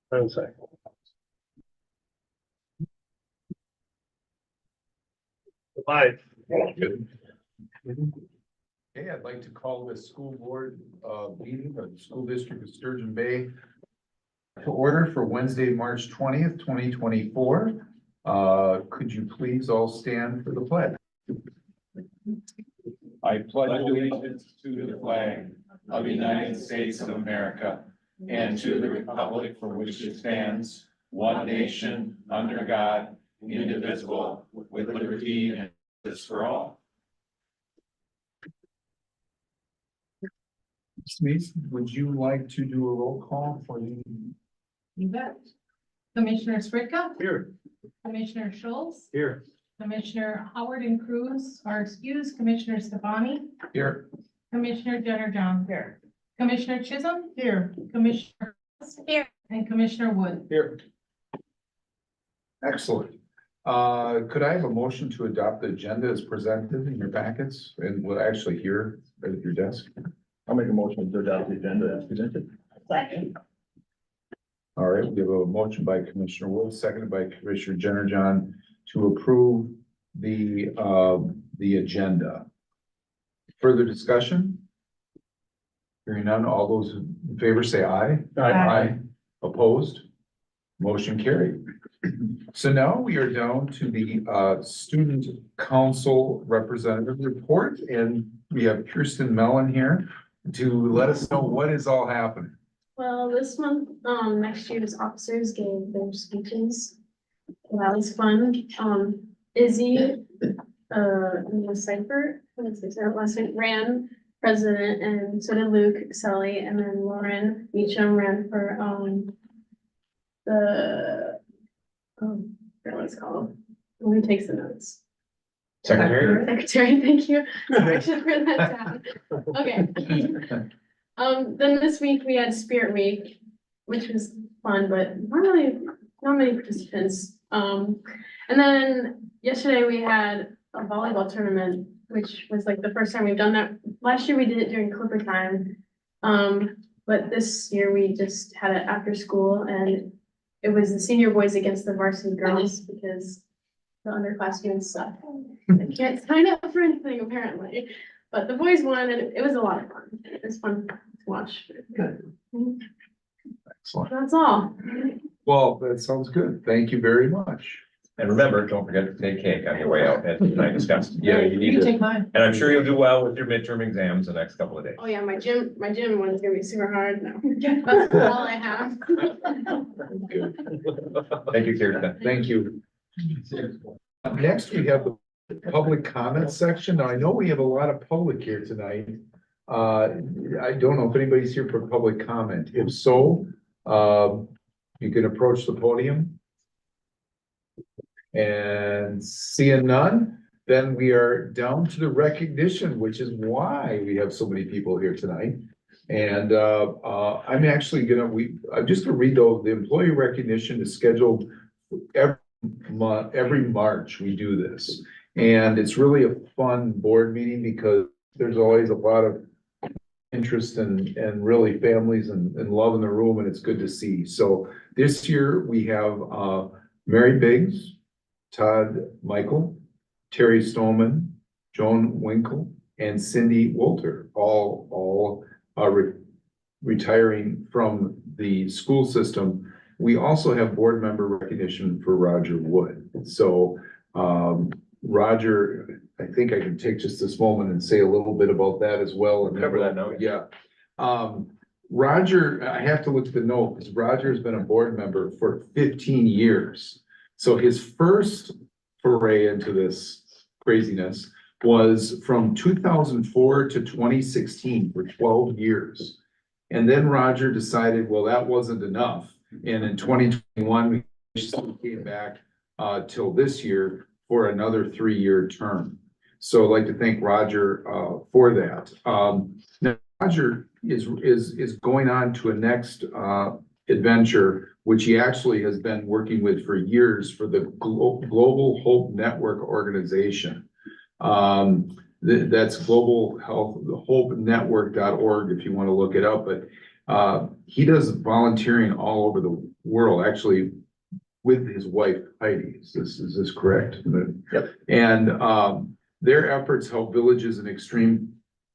One second. Live. Good. Okay, I'd like to call the school board meeting of the school district of Sturgeon Bay to order for Wednesday, March 20th, 2024. Could you please all stand for the pledge? I pledge allegiance to the flag of the United States of America and to the republic for which it stands, one nation, under God, indivisible, with liberty and justice for all. Smith, would you like to do a roll call for the? You bet. Commissioner Spritka, Here. Commissioner Schultz, Here. Commissioner Howard and Cruz are excused, Commissioner Stefani, Here. Commissioner Jenner John here, Commissioner Chisholm here, Commissioner Ross here, and Commissioner Wood. Here. Excellent. Could I have a motion to adopt the agenda as presented in your packets and what actually here at your desk? I'll make a motion to adopt the agenda as presented. Second. All right, we have a motion by Commissioner Wood, seconded by Commissioner Jenner to approve the agenda. Further discussion? Hearing none, all those in favor say aye. Aye. Opposed? Motion carried. So now we are down to the student council representative report, and we have Kirsten Mellon here to let us know what is all happening. Well, this month, next year's officers gave their speeches. That was fun. Izzy, Seifert, what's his last name, ran president, and so did Luke, Sally, and then Lauren Meacham ran for, I forgot what it's called. Who takes the notes? Secretary. Secretary, thank you. I should write that down. Okay. Then this week we had Spirit Week, which was fun, but not many participants. And then yesterday we had a volleyball tournament, which was like the first time we've done that. Last year we did it during Clipper time. But this year we just had it after school, and it was the senior boys against the varsity girls because the underclassmen suck. They can't sign up for anything apparently, but the boys won and it was a lot of fun. It was fun to watch. Good. Excellent. That's all. Well, that sounds good. Thank you very much. And remember, don't forget to take cake on your way out, as I discussed. Yeah, you You need can to. take mine. And I'm sure you'll do well with your midterm exams the next couple of days. Oh yeah, my gym one's gonna be super hard now. That's all I have. Good. Thank you, Kirsten. Thank you. Next, we have the public comment section. Now, I know we have a lot of public here tonight. I don't know if anybody's here for public comment. If so, you can approach the podium. And seeing none, then we are down to the recognition, which is why we have so many people here tonight. And I'm actually I'm just gonna read the employee recognition is scheduled every month, every March we do this. And it's really a fun board meeting because there's always a lot of interest and really families and love in the room, and it's good to see. So this year we have Mary Biggs, Todd Michael, Terry Stoneman, Joan Winkle, and Cindy Wolter, all retiring from the school system. We also have board member recognition for Roger Wood. So Roger, I think I can take just this moment and say a little bit about that as well. And Cover that now. Yeah. Roger, I have to look at the note because Roger has been a board member for 15 years. So his first foray into this craziness was from 2004 to 2016 for 12 years. And then Roger decided, well, that wasn't enough. And in 2021, we came back till this year for another 3-year term. So I'd like to thank Roger for that. Now Roger is going on to a next adventure, which he actually has been working with for years for the Global Hope Network organization. That's Global Health, HopeNetwork.org if you want to look it up, but he does volunteering all over the world, actually with his wife Heidi. Is this correct? Yep. And their efforts help villages in extreme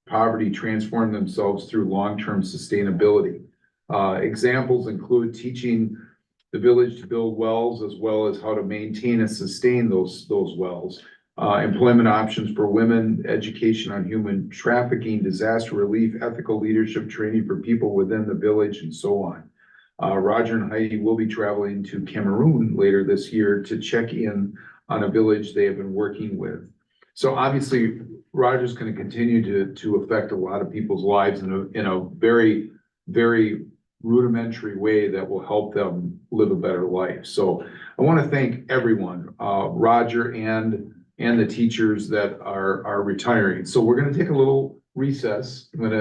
poverty transform themselves through long-term sustainability. Examples include teaching the village to build wells as well as how to maintain and sustain those wells. Employment options for women, education on human trafficking, disaster relief, ethical leadership training for people within the village, and so on. Roger and Heidi will be traveling to Cameroon later this year to check in on a village they have been working with. So obviously, Roger's going to continue to affect a lot of people's lives in a very, very rudimentary way that will help them live a better life. So I want to thank everyone, Roger and the teachers that are retiring. So we're going to take a little recess. We'll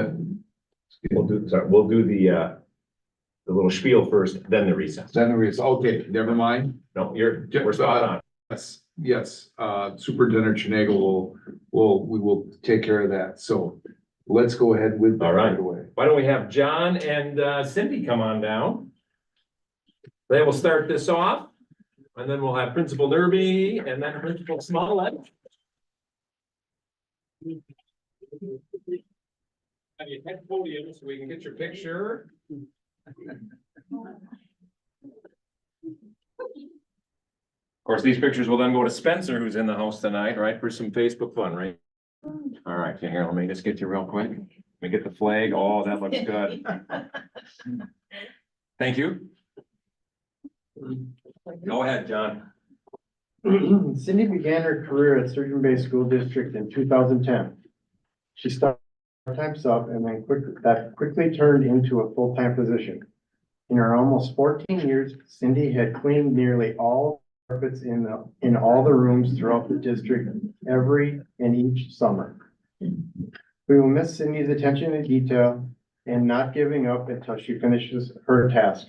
do the little spiel first, then the recess. Okay, never mind. No, we're spot on. Yes, Superintendent Chenagel we will take care of that. So let's go ahead with that. All right. Right away. Why don't we have John and Cindy come on down? They will start this off, and then we'll have Principal Derby and then Principal Smollett. Have you head podium so we can get your picture? Of course, these pictures will then go to Spencer, who's in the house tonight, right, for some Facebook fun, right? All right, here, let me just get you real quick. Let me get the flag. Oh, that looks good. Thank you. Go ahead, John. Cindy began her career at Sturgeon Bay School District in 2010. She started a part-time sub and then quickly turned into a full-time position. In her almost 14 years, Cindy had cleaned nearly all carpets in all the rooms throughout the district every and each summer. We will miss Cindy's attention to detail and not giving up until she finishes her task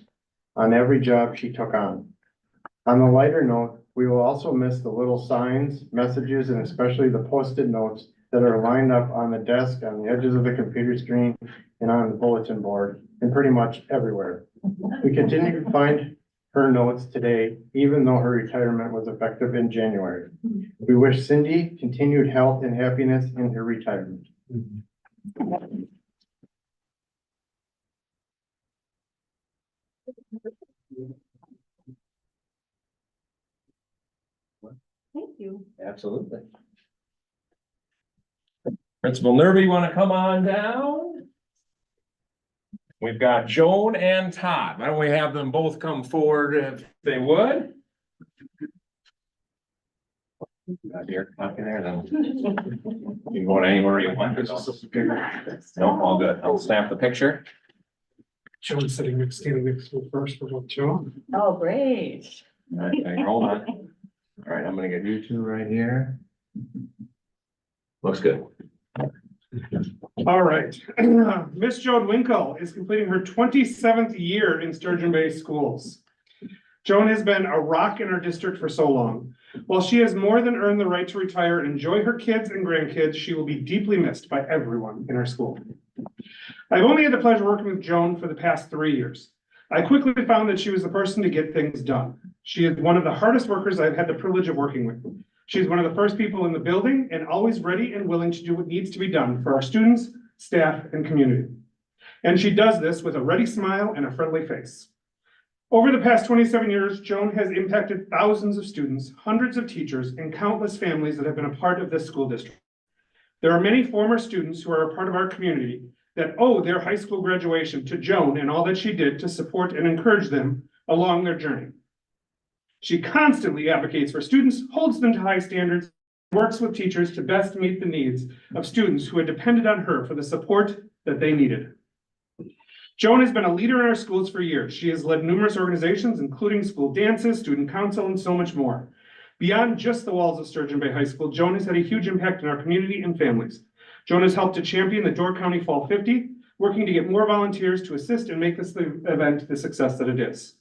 on every job she took on. On the lighter note, we will also miss the little signs, messages, and especially the post-it notes that are lined up on the desk, on the edges of the computer screen, and on the bulletin board, and pretty much everywhere. We continue to find her notes today, even though her retirement was effective in January. We wish Cindy continued health and happiness in her retirement. Thank you. Absolutely. Principal Nerby, want to come on down? We've got Joan and Todd. Why don't we have them both come forward if they would? Got your copy there, then. You can go anywhere you want. No, all good. I'll snap the picture. Joan's standing next to me first for both Joan. Oh, great. All right, okay, hold on. All right, I'm gonna get you two right here. Looks good. All right. Miss Joan Winkle is completing her 27th year in Sturgeon Bay Schools. Joan has been a rock in our district for so long. While she has more than earned the right to retire and enjoy her kids and grandkids, she will be deeply missed by everyone in our school. I've only had the pleasure of working with Joan for the past 3 years. I quickly found that she was the person to get things done. She is one of the hardest workers I've had the privilege of working with. She's one of the first people in the building and always ready and willing to do what needs to be done for our students, staff, and community. And she does this with a ready smile and a friendly face. Over the past 27 years, Joan has impacted thousands of students, hundreds of teachers, and countless families that have been a part of this school district. There are many former students who are a part of our community that owe their high school graduation to Joan and all that she did to support and encourage them along their journey. She constantly advocates for students, holds them to high standards, and works with teachers to best meet the needs of students who had depended on her for the support that they needed. Joan has been a leader in our schools for years. She has led numerous organizations, including school dances, student council, and so much more. Beyond just the walls of Sturgeon Bay High School, Joan has had a huge impact in our community and families. Joan has helped to champion the Door County Fall 50, working to get more volunteers to assist and make this event the success that it is.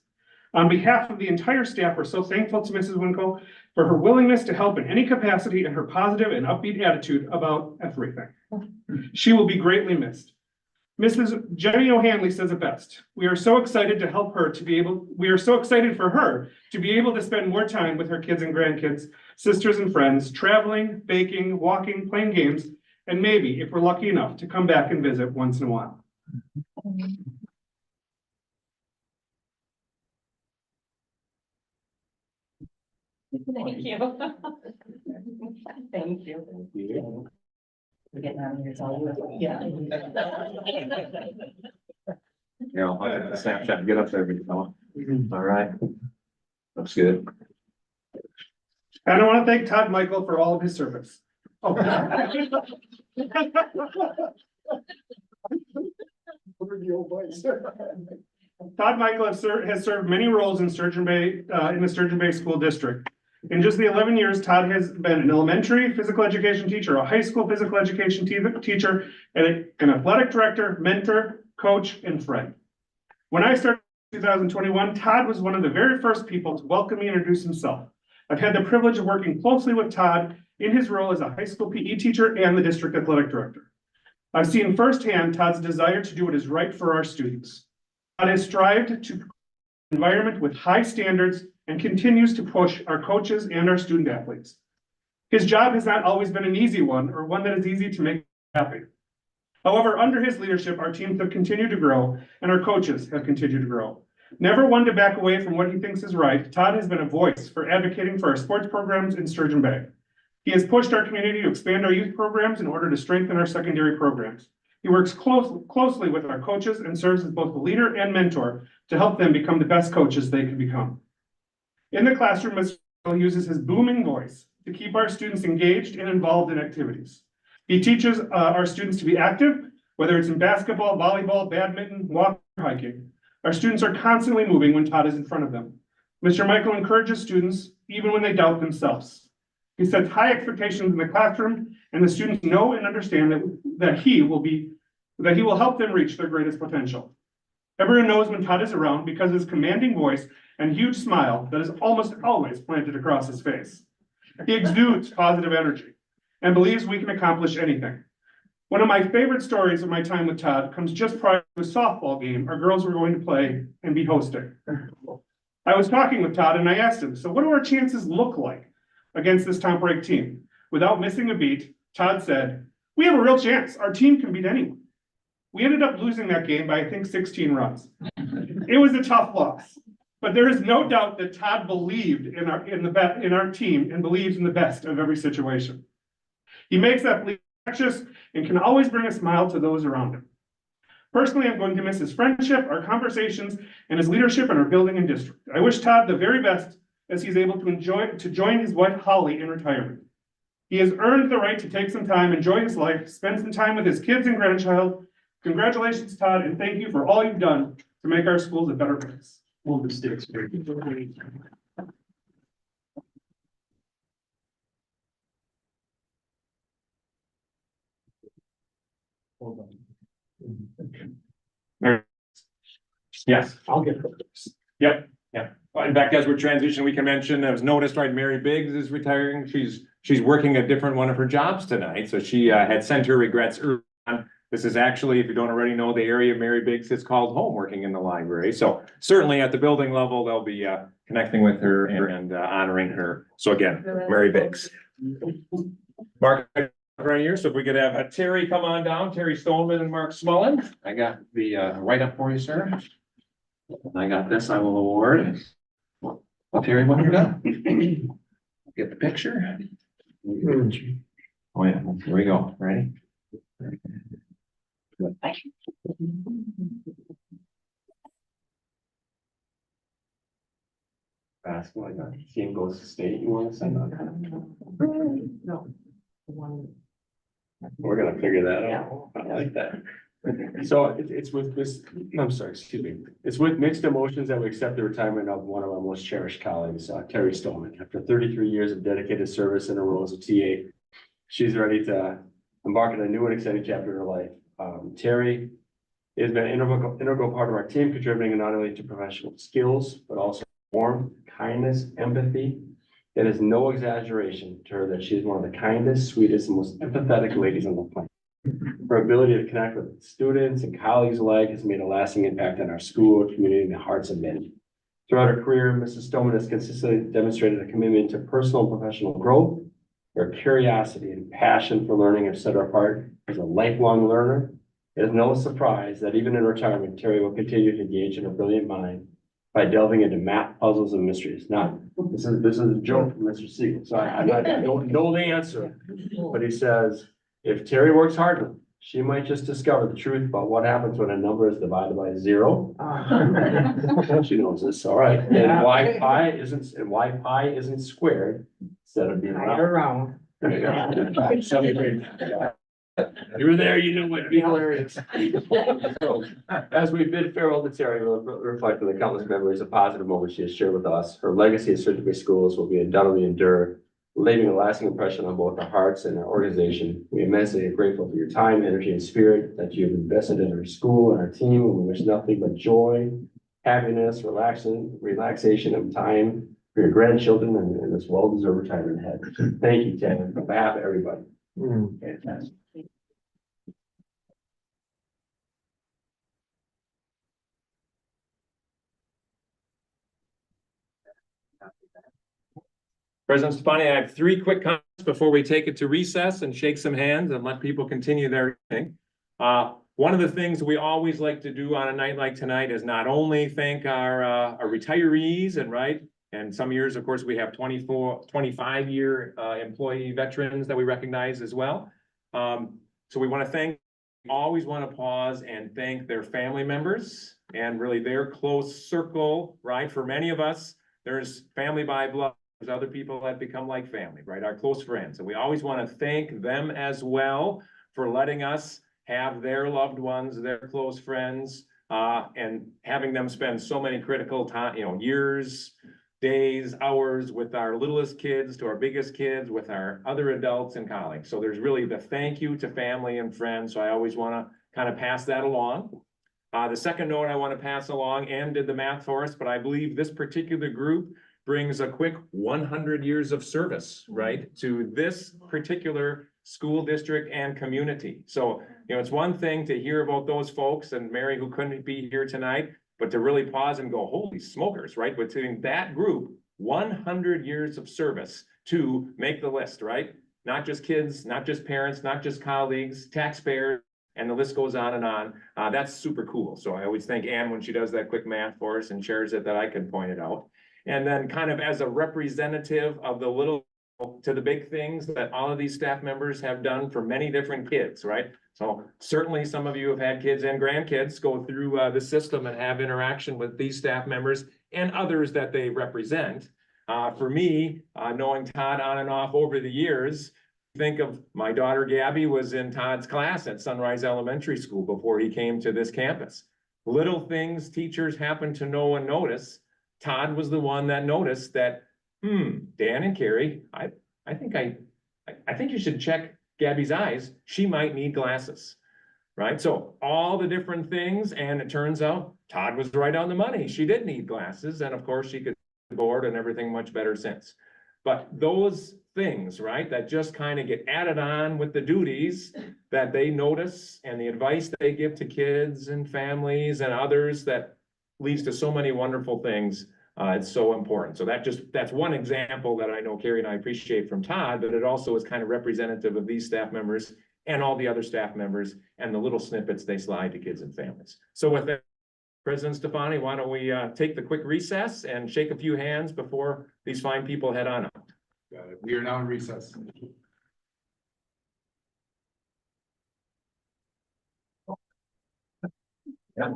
On behalf of the entire staff, we're so thankful to Mrs. Winkle for her willingness to help in any capacity and her positive and upbeat attitude about everything. She will be greatly missed. Mrs. Jenny O'Hanley says it best. We are so excited for her to be able to spend more time with her kids and grandkids, sisters and friends, traveling, baking, walking, playing games, and maybe, if we're lucky enough, to come back and visit once in a while. Thank you. Thank you. Yeah. Yeah, I'll have a snapshot, get up there, big fella. All right. Looks good. And I want to thank Todd Michael for all of his service. Oh. Todd Michael has served many roles in Sturgeon Bay, in the Sturgeon Bay School District. In just the 11 years, Todd has been an elementary physical education teacher, a high school physical education teacher, and an athletic director, mentor, coach, and friend. When I started in 2021, Todd was one of the very first people to welcome me and introduce himself. I've had the privilege of working closely with Todd in his role as a high school PE teacher and the district athletic director. I've seen firsthand Todd's desire to do what is right for our students. Todd has strived to create an environment with high standards and continues to push our coaches and our student athletes. His job has not always been an easy one or one that is easy to make happy. However, under his leadership, our teams have continued to grow and our coaches have continued to grow. Never one to back away from what he thinks is right, Todd has been a voice for advocating for our sports programs in Sturgeon Bay. He has pushed our community to expand our youth programs in order to strengthen our secondary programs. He works closely with our coaches and serves as both a leader and mentor to help them become the best coaches they can become. In the classroom, Mr. uses his booming voice to keep our students engaged and involved in activities. He teaches our students to be active, whether it's in basketball, volleyball, badminton, walking, or hiking. Our students are constantly moving when Todd is in front of them. Mr. Michael encourages students even when they doubt themselves. He sets high expectations in the classroom, and the students know and understand that he will help them reach their greatest potential. Everyone knows when Todd is around because of his commanding voice and huge smile that is almost always planted across his face. He exudes positive energy and believes we can accomplish anything. One of my favorite stories of my time with Todd comes just prior to a softball game our girls were going to play and be hosting. I was talking with Todd and I asked him, so what do our chances look like against this top ranked team? Without missing a beat, Todd said, we have a real chance. Our team can beat anyone. We ended up losing that game by, I think, 16 runs. It was a tough loss, but there is no doubt that Todd believed in our team and believes in the best of every situation. He makes that belief infectious and can always bring a smile to those around him. Personally, I'm going to miss his friendship, our conversations, and his leadership in our building and district. I wish Todd the very best as he's able to join his wife Holly in retirement. He has earned the right to take some time, enjoy his life, spend some time with his kids and grandchild. Congratulations, Todd, and thank you for all you've done to make our schools a better place. Move the sticks. Hold on. Yes. I'll get this. Yep. Well, in fact, as we're transitioning, we can mention, it was noticed, right, Mary Biggs is retiring. She's working a different one of her jobs tonight. So she had sent her regrets early on. This is actually, if you don't already know, the area Mary Biggs is called home, working in the library. So certainly at the building level, they'll be connecting with her and honoring her. So again, Mary Biggs. Mark, right here. So if we could have Terry come on down, Terry Stoneman and Mark Smullen. I got the write-up for you, sir. I got this, I will award. Well, Terry, what have you done? Get the picture. Oh yeah, here we go. Ready? Basketball, team goes to state, you want to send that? No. We're gonna figure that out. I like that. So it's with this, I'm sorry, excuse me. It's with mixed emotions that we accept the retirement of one of our most cherished colleagues, Terry Stoneman. After 33 years of dedicated service in her role as a TA, she's ready to embark on a new and exciting chapter in her life. Terry He has been an integral part of our team, contributing not only to professional skills, but also warmth, kindness, empathy. It is no exaggeration to her that she is one of the kindest, sweetest, and most empathetic ladies on the planet. Her ability to connect with students and colleagues alike has made a lasting impact on our school, community, and the hearts of many. Throughout her career, Mrs. Stoneman has consistently demonstrated a commitment to personal and professional growth. Her curiosity and passion for learning have set her apart as a lifelong learner. It is no surprise that even in retirement, Terry will continue to engage in her brilliant mind by delving into math puzzles and mysteries. Now, this is a joke from Mr. Siegel, so I don't know the answer, but he says, if Terry works hard enough, she might just discover the truth about what happens when a number is divided by 0. She knows this, all right. And why pi isn't squared instead of being round. There you go. Seventh grade. You were there, you know it'd be hilarious. So, as we bid farewell to Terry, we'll reflect on the countless memories of positive moments she has shared with us. Her legacy at Sturgeon Bay Schools will be undoubtedly endure, leaving a lasting impression on both our hearts and our organization. We immensely are grateful for your time, energy, and spirit that you have invested in our school and our team, and we wish nothing but joy, happiness, relaxation of time for your grandchildren and this well-deserved retirement ahead. Thank you, Ted, on behalf of everybody. Fantastic. President Stefani, I have 3 quick comments before we take it to recess and shake some hands and let people continue their thing. One of the things we always like to do on a night like tonight is not only thank our retirees and some years, of course, we have 25-year employee veterans that we recognize as well. So we want to always want to pause and thank their family members and really their close circle, right? For many of us, there's family by blood. There's other people that become like family, right? Our close friends. And we always want to thank them as well for letting us have their loved ones, their close friends, and having them spend so many critical time, years, days, hours with our littlest kids to our biggest kids, with our other adults and colleagues. So there's really the thank you to family and friends. So I always want to kind of pass that along. The second note I want to pass along, Ann did the math for us, but I believe this particular group brings a quick 100 years of service, right, to this particular school district and community. So, it's one thing to hear about those folks and Mary who couldn't be here tonight, but to really pause and go, holy smokers, right? Between that group, 100 years of service to make the list, right? Not just kids, not just parents, not just colleagues, taxpayers, and the list goes on and on. That's super cool. So I always thank Ann when she does that quick math for us and shares it that I can point it out. And then kind of as a representative of the little to the big things that all of these staff members have done for many different kids, right? So certainly some of you have had kids and grandkids go through the system and have interaction with these staff members and others that they represent. For me, knowing Todd on and off over the years, think of my daughter Gabby was in Todd's class at Sunrise Elementary School before he came to this campus. Little things teachers happen to know and notice. Todd was the one that noticed that, Dan and Carrie, I think you should check Gabby's eyes. She might need glasses, right? So all the different things, and it turns out Todd was right on the money. She did need glasses, and of course she could board and everything much better since. But those things, right, that just kind of get added on with the duties that they notice and the advice they give to kids and families and others that leads to so many wonderful things. It's so important. So that's one example that I know Carrie and I appreciate from Todd, but it also is kind of representative of these staff members and all the other staff members and the little snippets they slide to kids and families. So with that, President Stefani, why don't we take the quick recess and shake a few hands before these fine people head on out. Got it. We are now in recess. Yeah.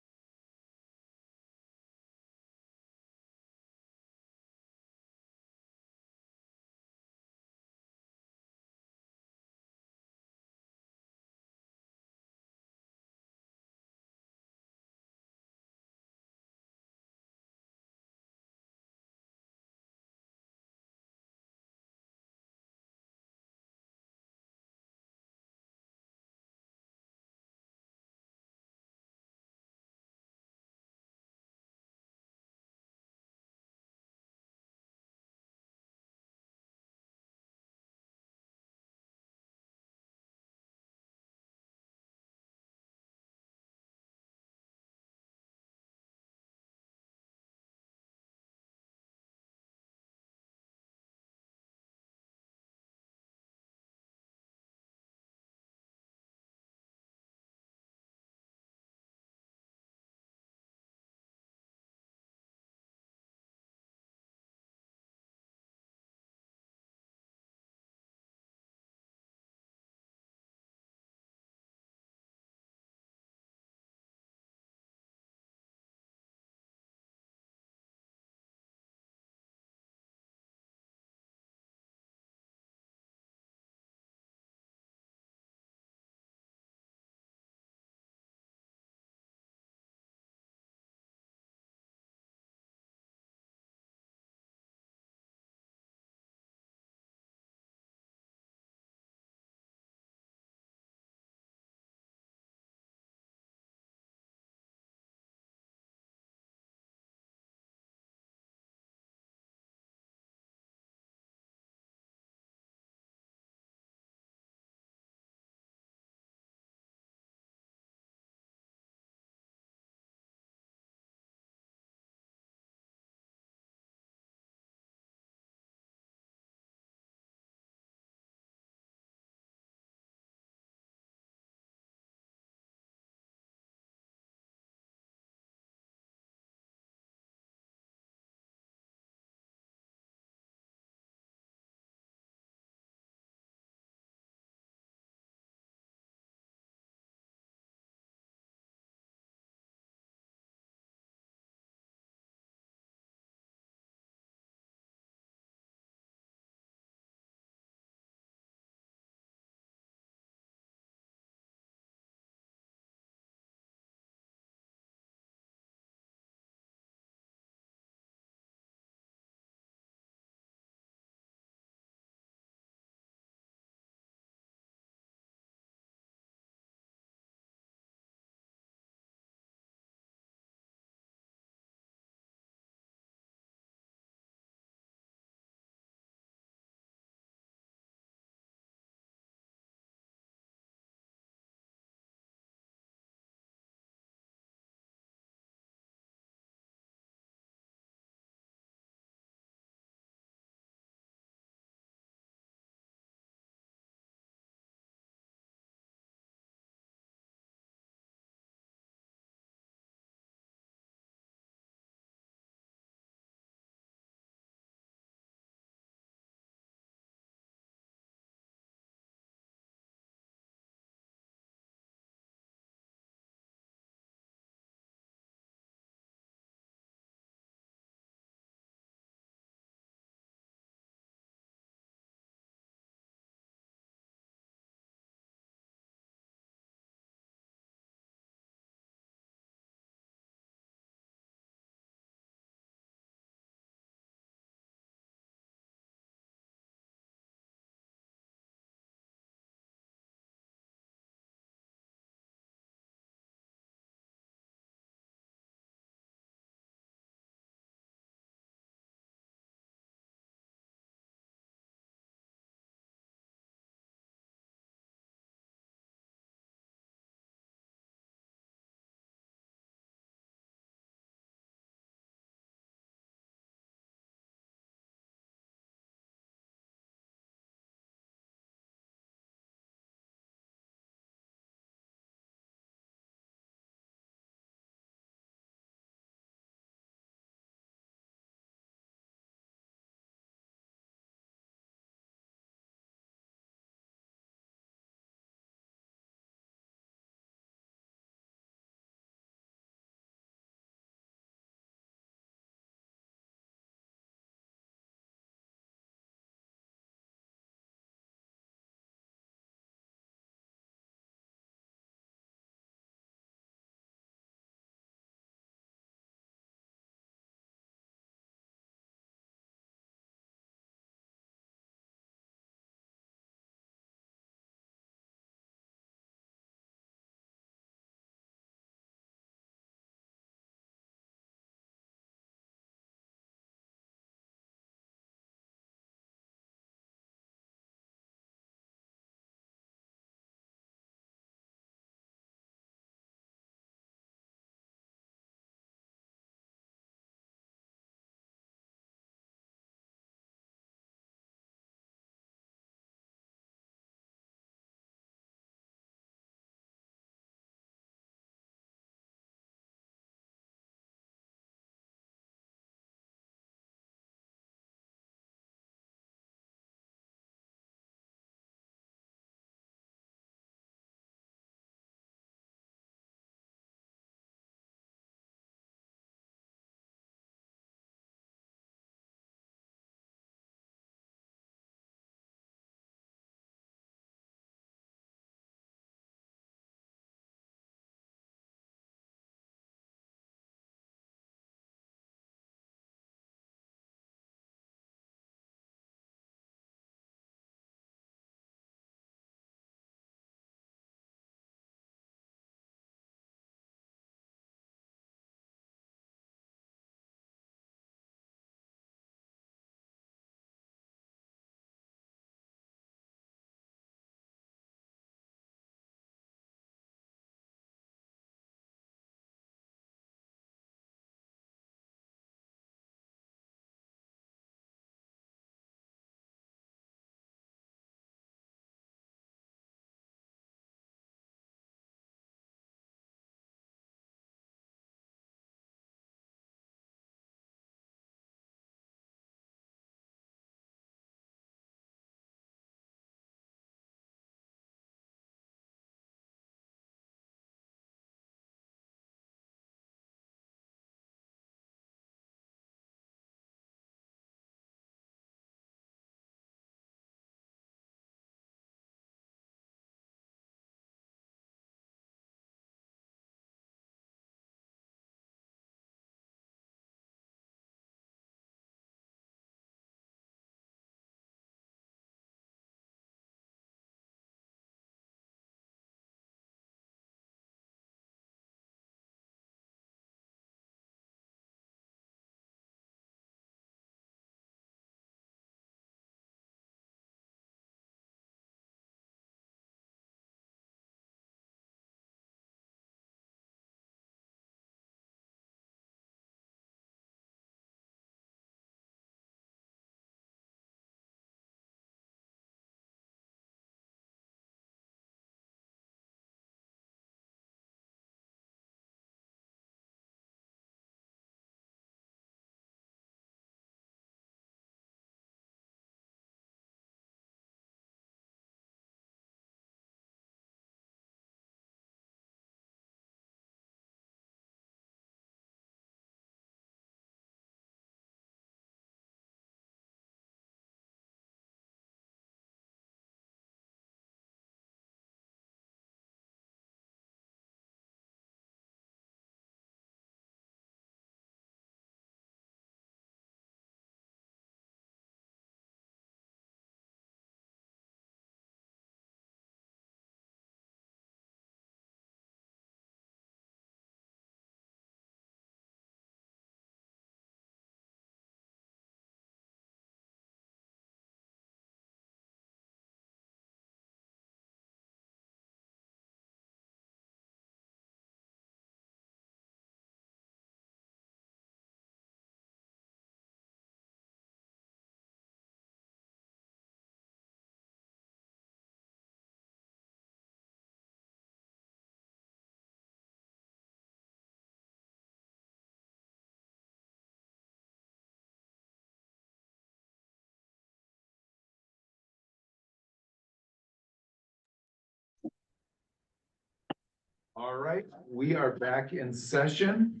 All right, we are back in session.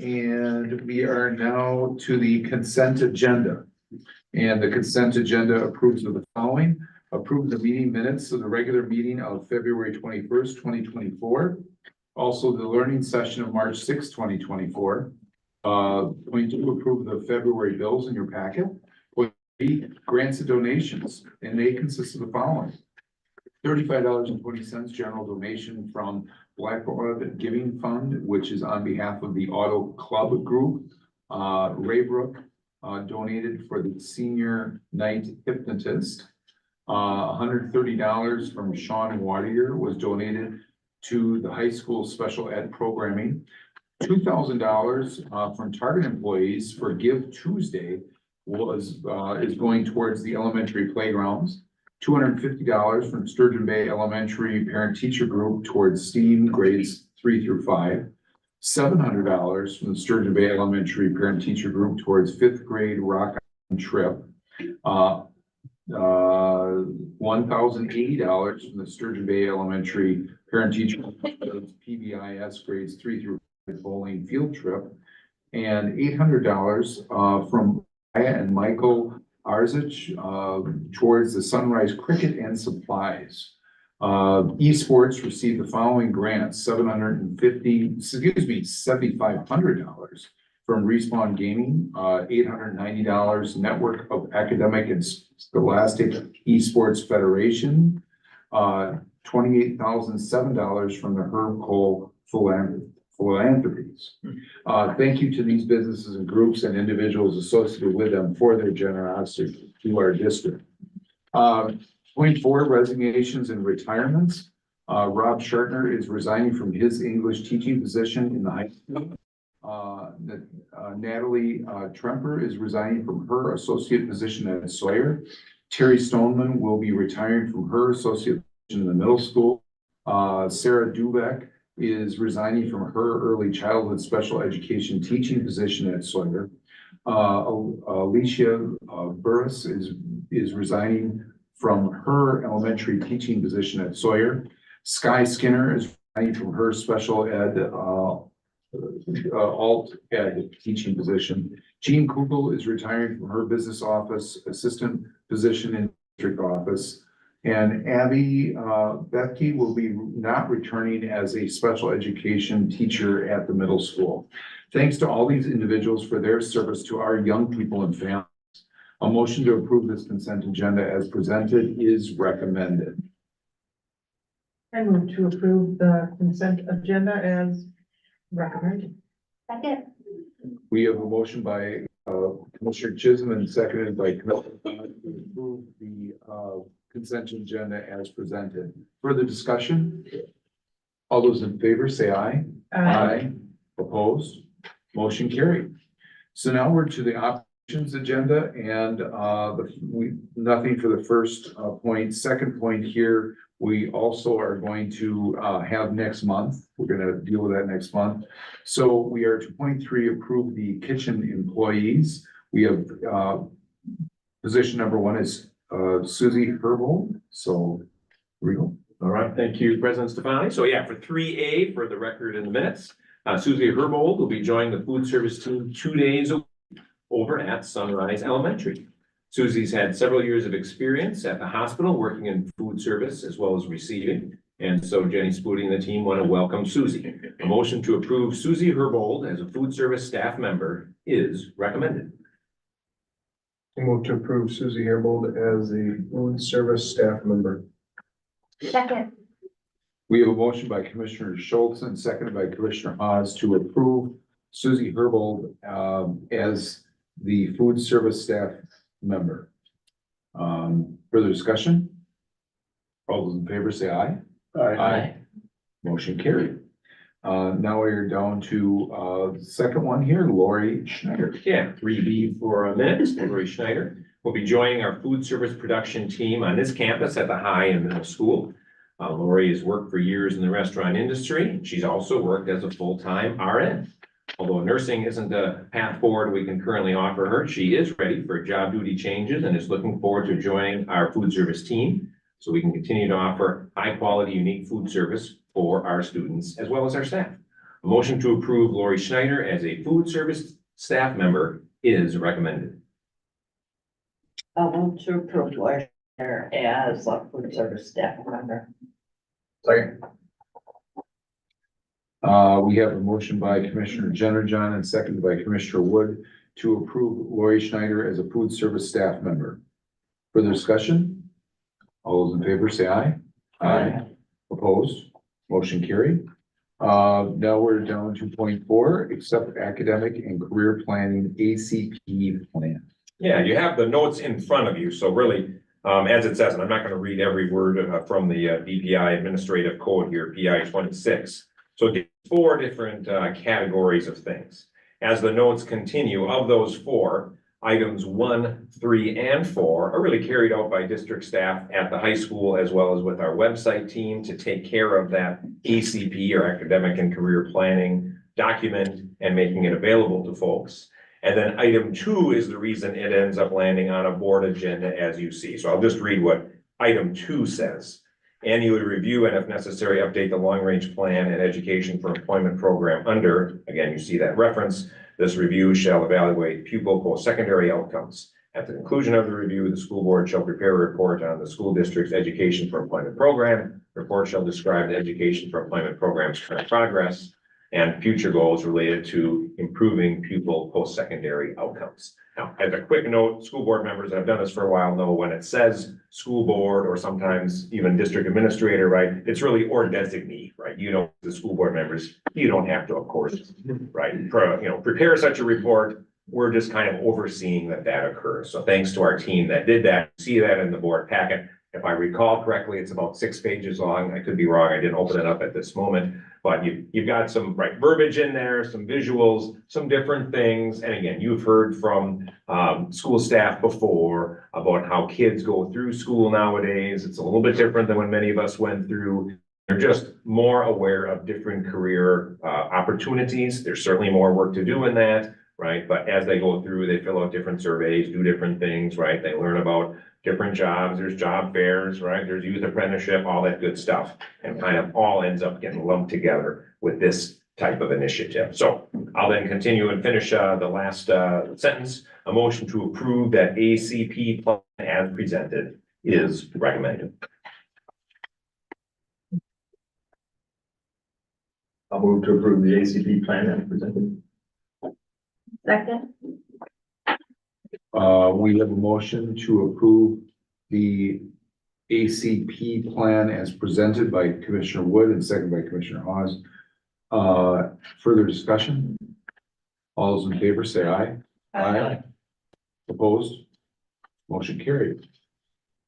And we are now to the consent agenda. And the consent agenda approves of the following: approve the meeting minutes of the regular meeting of February 21st, 2024. Also, the learning session of March 6th, 2024. Point two, approve the February bills in your packet. Point three, grants and donations, and they consist of the following: $35.20 general donation from Blackboard Giving Fund, which is on behalf of the Auto Club Group. Raybrook donated for the senior night hypnotist. $130 from Sean Wadier was donated to the high school special ed programming. $2,000 from Target employees for Give Tuesday is going towards the elementary playgrounds. $250 from Sturgeon Bay Elementary Parent Teacher Group towards STEAM grades 3 through 5. $700 from the Sturgeon Bay Elementary Parent Teacher Group towards 5th grade rock on trip. $1,080 from the Sturgeon Bay Elementary Parent Teacher Group towards PBIS grades 3 through 5 bowling field trip. And $800 from Maya and Michael Arzich towards the Sunrise Cricket and supplies. Esports received the following grants: $7,500 from Respawn Gaming, $890 Network of Academic and Scholastic Esports Federation, $28,007 from the Herb Cole Philanthropies. Thank you to these businesses and groups and individuals associated with them for their generosity to our district. Point four, resignations and retirements. Rob Shartner is resigning from his English teaching position in the high school. Natalie Tremper is resigning from her associate position at Sawyer. Terry Stoneman will be retiring from her associate position in the middle school. Sarah Dubeck is resigning from her early childhood special education teaching position at Sawyer. Alicia Burris is resigning from her elementary teaching position at Sawyer. Sky Skinner is resigning from her special ed alt ed teaching position. Jean Kugel is retiring from her business office assistant position in district office. And Abby Bethke will be not returning as a special education teacher at the middle school. Thanks to all these individuals for their service to our young people and families. A motion to approve this consent agenda as presented is recommended. I move to approve the consent agenda as recommended. Second. We have a motion by Commissioner Chisholm and seconded by Commissioner Todd to approve the consent agenda as presented. Further discussion? All those in favor say aye. Aye. Opposed? Motion carried. So now we're to the operations agenda, and nothing for the first point. Second point here, we also are going to have next month. We're going to deal with that next month. So we are to point three, approve the kitchen employees. We have position number one is Susie Herbold. So here we go. All right, thank you, President Stefani. So yeah, for 3A, for the record in the minutes, Susie Herbold will be joining the food service team 2 days a week over at Sunrise Elementary. Susie's had several years of experience at the hospital working in food service as well as receiving. And so Jenny Spooty and the team want to welcome Susie. A motion to approve Susie Herbold as a food service staff member is recommended. I move to approve Susie Herbold as the food service staff member. Second. We have a motion by Commissioner Schultz and seconded by Commissioner Haas to approve Susie Herbold as the food service staff member. Further discussion? All those in favor say aye. Aye. Motion carried. Now we're down to second one here, Lori Schneider. Yeah, 3B for a minute. Lori Schneider will be joining our food service production team on this campus at the high and middle school. Lori has worked for years in the restaurant industry. She's also worked as a full-time RN. Although nursing isn't a path forward we can currently offer her, she is ready for job duty changes and is looking forward to joining our food service team so we can continue to offer high-quality, unique food service for our students as well as our staff. A motion to approve Lori Schneider as a food service staff member is recommended. I'll move to approve Lori as a food service staff member. Second. We have a motion by Commissioner Jenner and seconded by Commissioner Wood to approve Lori Schneider as a food service staff member. Further discussion? All those in favor say aye. Aye. Opposed? Motion carried. Now we're down to point 4, accept academic and career planning ACP plan. Yeah, you have the notes in front of you, so really, as it says, and I'm not gonna read every word from the DPI administrative code here, PI 26. So it gives 4 different categories of things. As the notes continue, of those 4, items 1, 3, and 4 are really carried out by district staff at the high school as well as with our website team to take care of that ACP or academic and career planning document and making it available to folks. And then item 2 is the reason it ends up landing on a board agenda as you see. So I'll just read what item 2 says. Annually review and if necessary, update the long-range plan and education for employment program under, again, you see that reference. This review shall evaluate pupil post-secondary outcomes. At the conclusion of the review, the school board shall prepare a report on the school district's education for employment program. Report shall describe the education for employment program's current progress and future goals related to improving pupil post-secondary outcomes. Now, as a quick note, school board members that have done this for a while know when it says school board or sometimes even district administrator, right? It's really or designee, right? You don't, the school board members, you don't have to, of course, right? Prepare such a report. We're just kind of overseeing that occurs. So thanks to our team that did that. See that in the board packet. If I recall correctly, it's about 6 pages long. I could be wrong. I didn't open it up at this moment, but you've got some verbiage in there, some visuals, some different things. And again, you've heard from school staff before about how kids go through school nowadays. It's a little bit different than when many of us went through. They're just more aware of different career opportunities. There's certainly more work to do in that, right? But as they go through, they fill out different surveys, do different things, right? They learn about different jobs, there's job fairs, right? There's youth apprenticeship, all that good stuff. And kind of all ends up getting lumped together with this type of initiative. So I'll then continue and finish the last sentence. A motion to approve that ACP plan as presented is recommended. I'll move to approve the ACP plan as presented. Second. We have a motion to approve the ACP plan as presented by Commissioner Wood and seconded by Commissioner Hawes. Further discussion? All those in favor say aye. Aye. Opposed? Motion carried.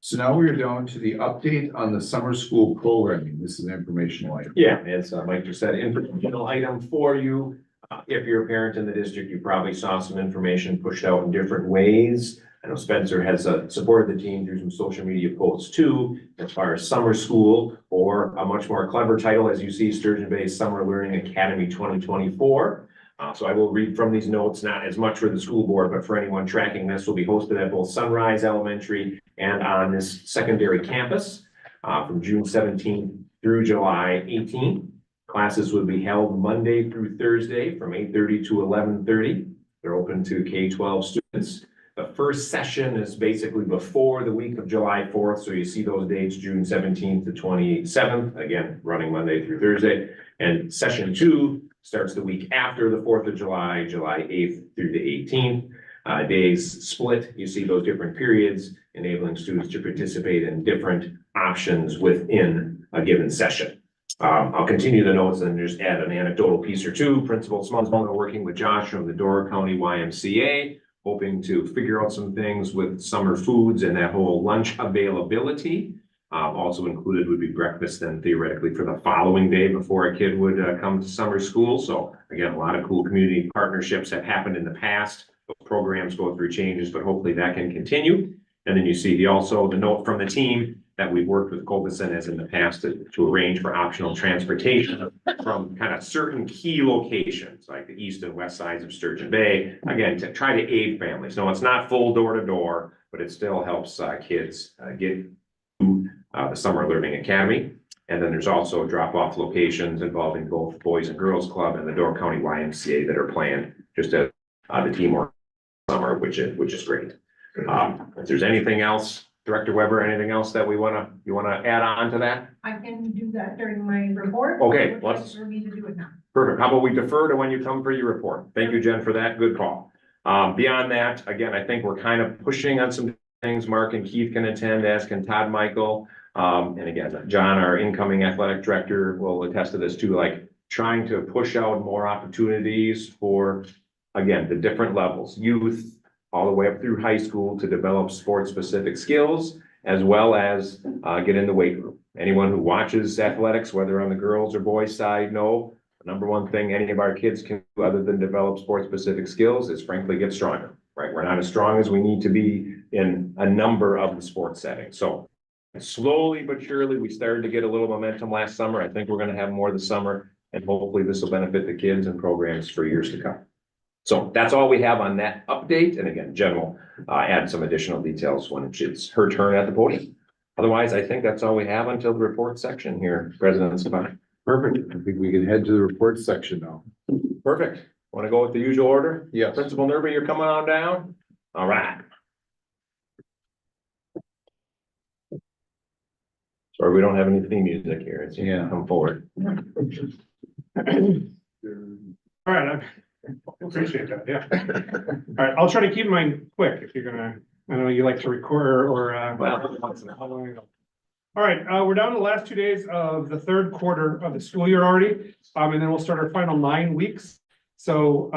So now we are down to the update on the summer school programming. This is an informational item. Yeah, as Mike just said, informational item for you. If you're a parent in the district, you probably saw some information pushed out in different ways. I know Spencer has supported the team through some social media posts too, as far as summer school, or a much more clever title, as you see, Sturgeon Bay Summer Learning Academy 2024. So I will read from these notes, not as much for the school board, but for anyone tracking this, will be hosted at both Sunrise Elementary and on this secondary campus from June 17th through July 18th. Classes would be held Monday through Thursday from 8:30 to 11:30. They're open to K-12 students. The first session is basically before the week of July 4th. So you see those dates, June 17th to 27th, again, running Monday through Thursday. And session 2 starts the week after the 4th of July, July 8th through the 18th. Days split, you see those different periods, enabling students to participate in different options within a given session. I'll continue the notes and just add an anecdotal piece or two. Principal Smulders working with Josh from the Door County YMCA, hoping to figure out some things with summer foods and that whole lunch availability. Also included would be breakfast then theoretically for the following day before a kid would come to summer school. So again, a lot of cool community partnerships have happened in the past. Those programs go through changes, but hopefully that can continue. And then you see the note from the team that we've worked with Copeson as in the past to arrange for optional transportation from kind of certain key locations, like the east and west sides of Sturgeon Bay, again, to try to aid families. No, it's not full door to door, but it still helps kids get to the Summer Learning Academy. And then there's also drop-off locations involving both Boys and Girls Club and the Door County YMCA that are planned just as the teamwork summer, which is great. If there's anything else, Director Weber, anything else that you wanna add on to that? I can do that during my report. Okay, Would you like let's- for me to do it now. Perfect. How about we defer to when you come for your report? Thank you, Jen, for that. Good call. Beyond that, again, I think we're kind of pushing on some things. Mark and Keith can attend, as can Todd Michael. And again, John, our incoming athletic director, will attest to this too, like trying to push out more opportunities for, again, the different levels, youth, all the way up through high school to develop sport-specific skills, as well as get in the weight room. Anyone who watches athletics, whether on the girls or boys side, know the number one thing any of our kids can do other than develop sport-specific skills is frankly get stronger, right? We're not as strong as we need to be in a number of the sports settings. So slowly but surely, we started to get a little momentum last summer. I think we're gonna have more this summer, and hopefully this will benefit the kids and programs for years to come. So that's all we have on that update. And again, Jen will add some additional details when it's her turn at the podium. Otherwise, I think that's all we have until the report section here, President Stepan. Perfect. I think we can head to the report section now. Perfect. Want to go with the usual order? Yes. Principal Nerby, you're coming on down? All right. Sorry, we don't have any theme music here. It's come forward. All right, I appreciate that, yeah. All right, I'll try to keep mine quick if you're gonna, I know you like to record or, Well, All right, we're down to the last 2 days of the third quarter of the school year already, and then we'll start our final 9 weeks. So,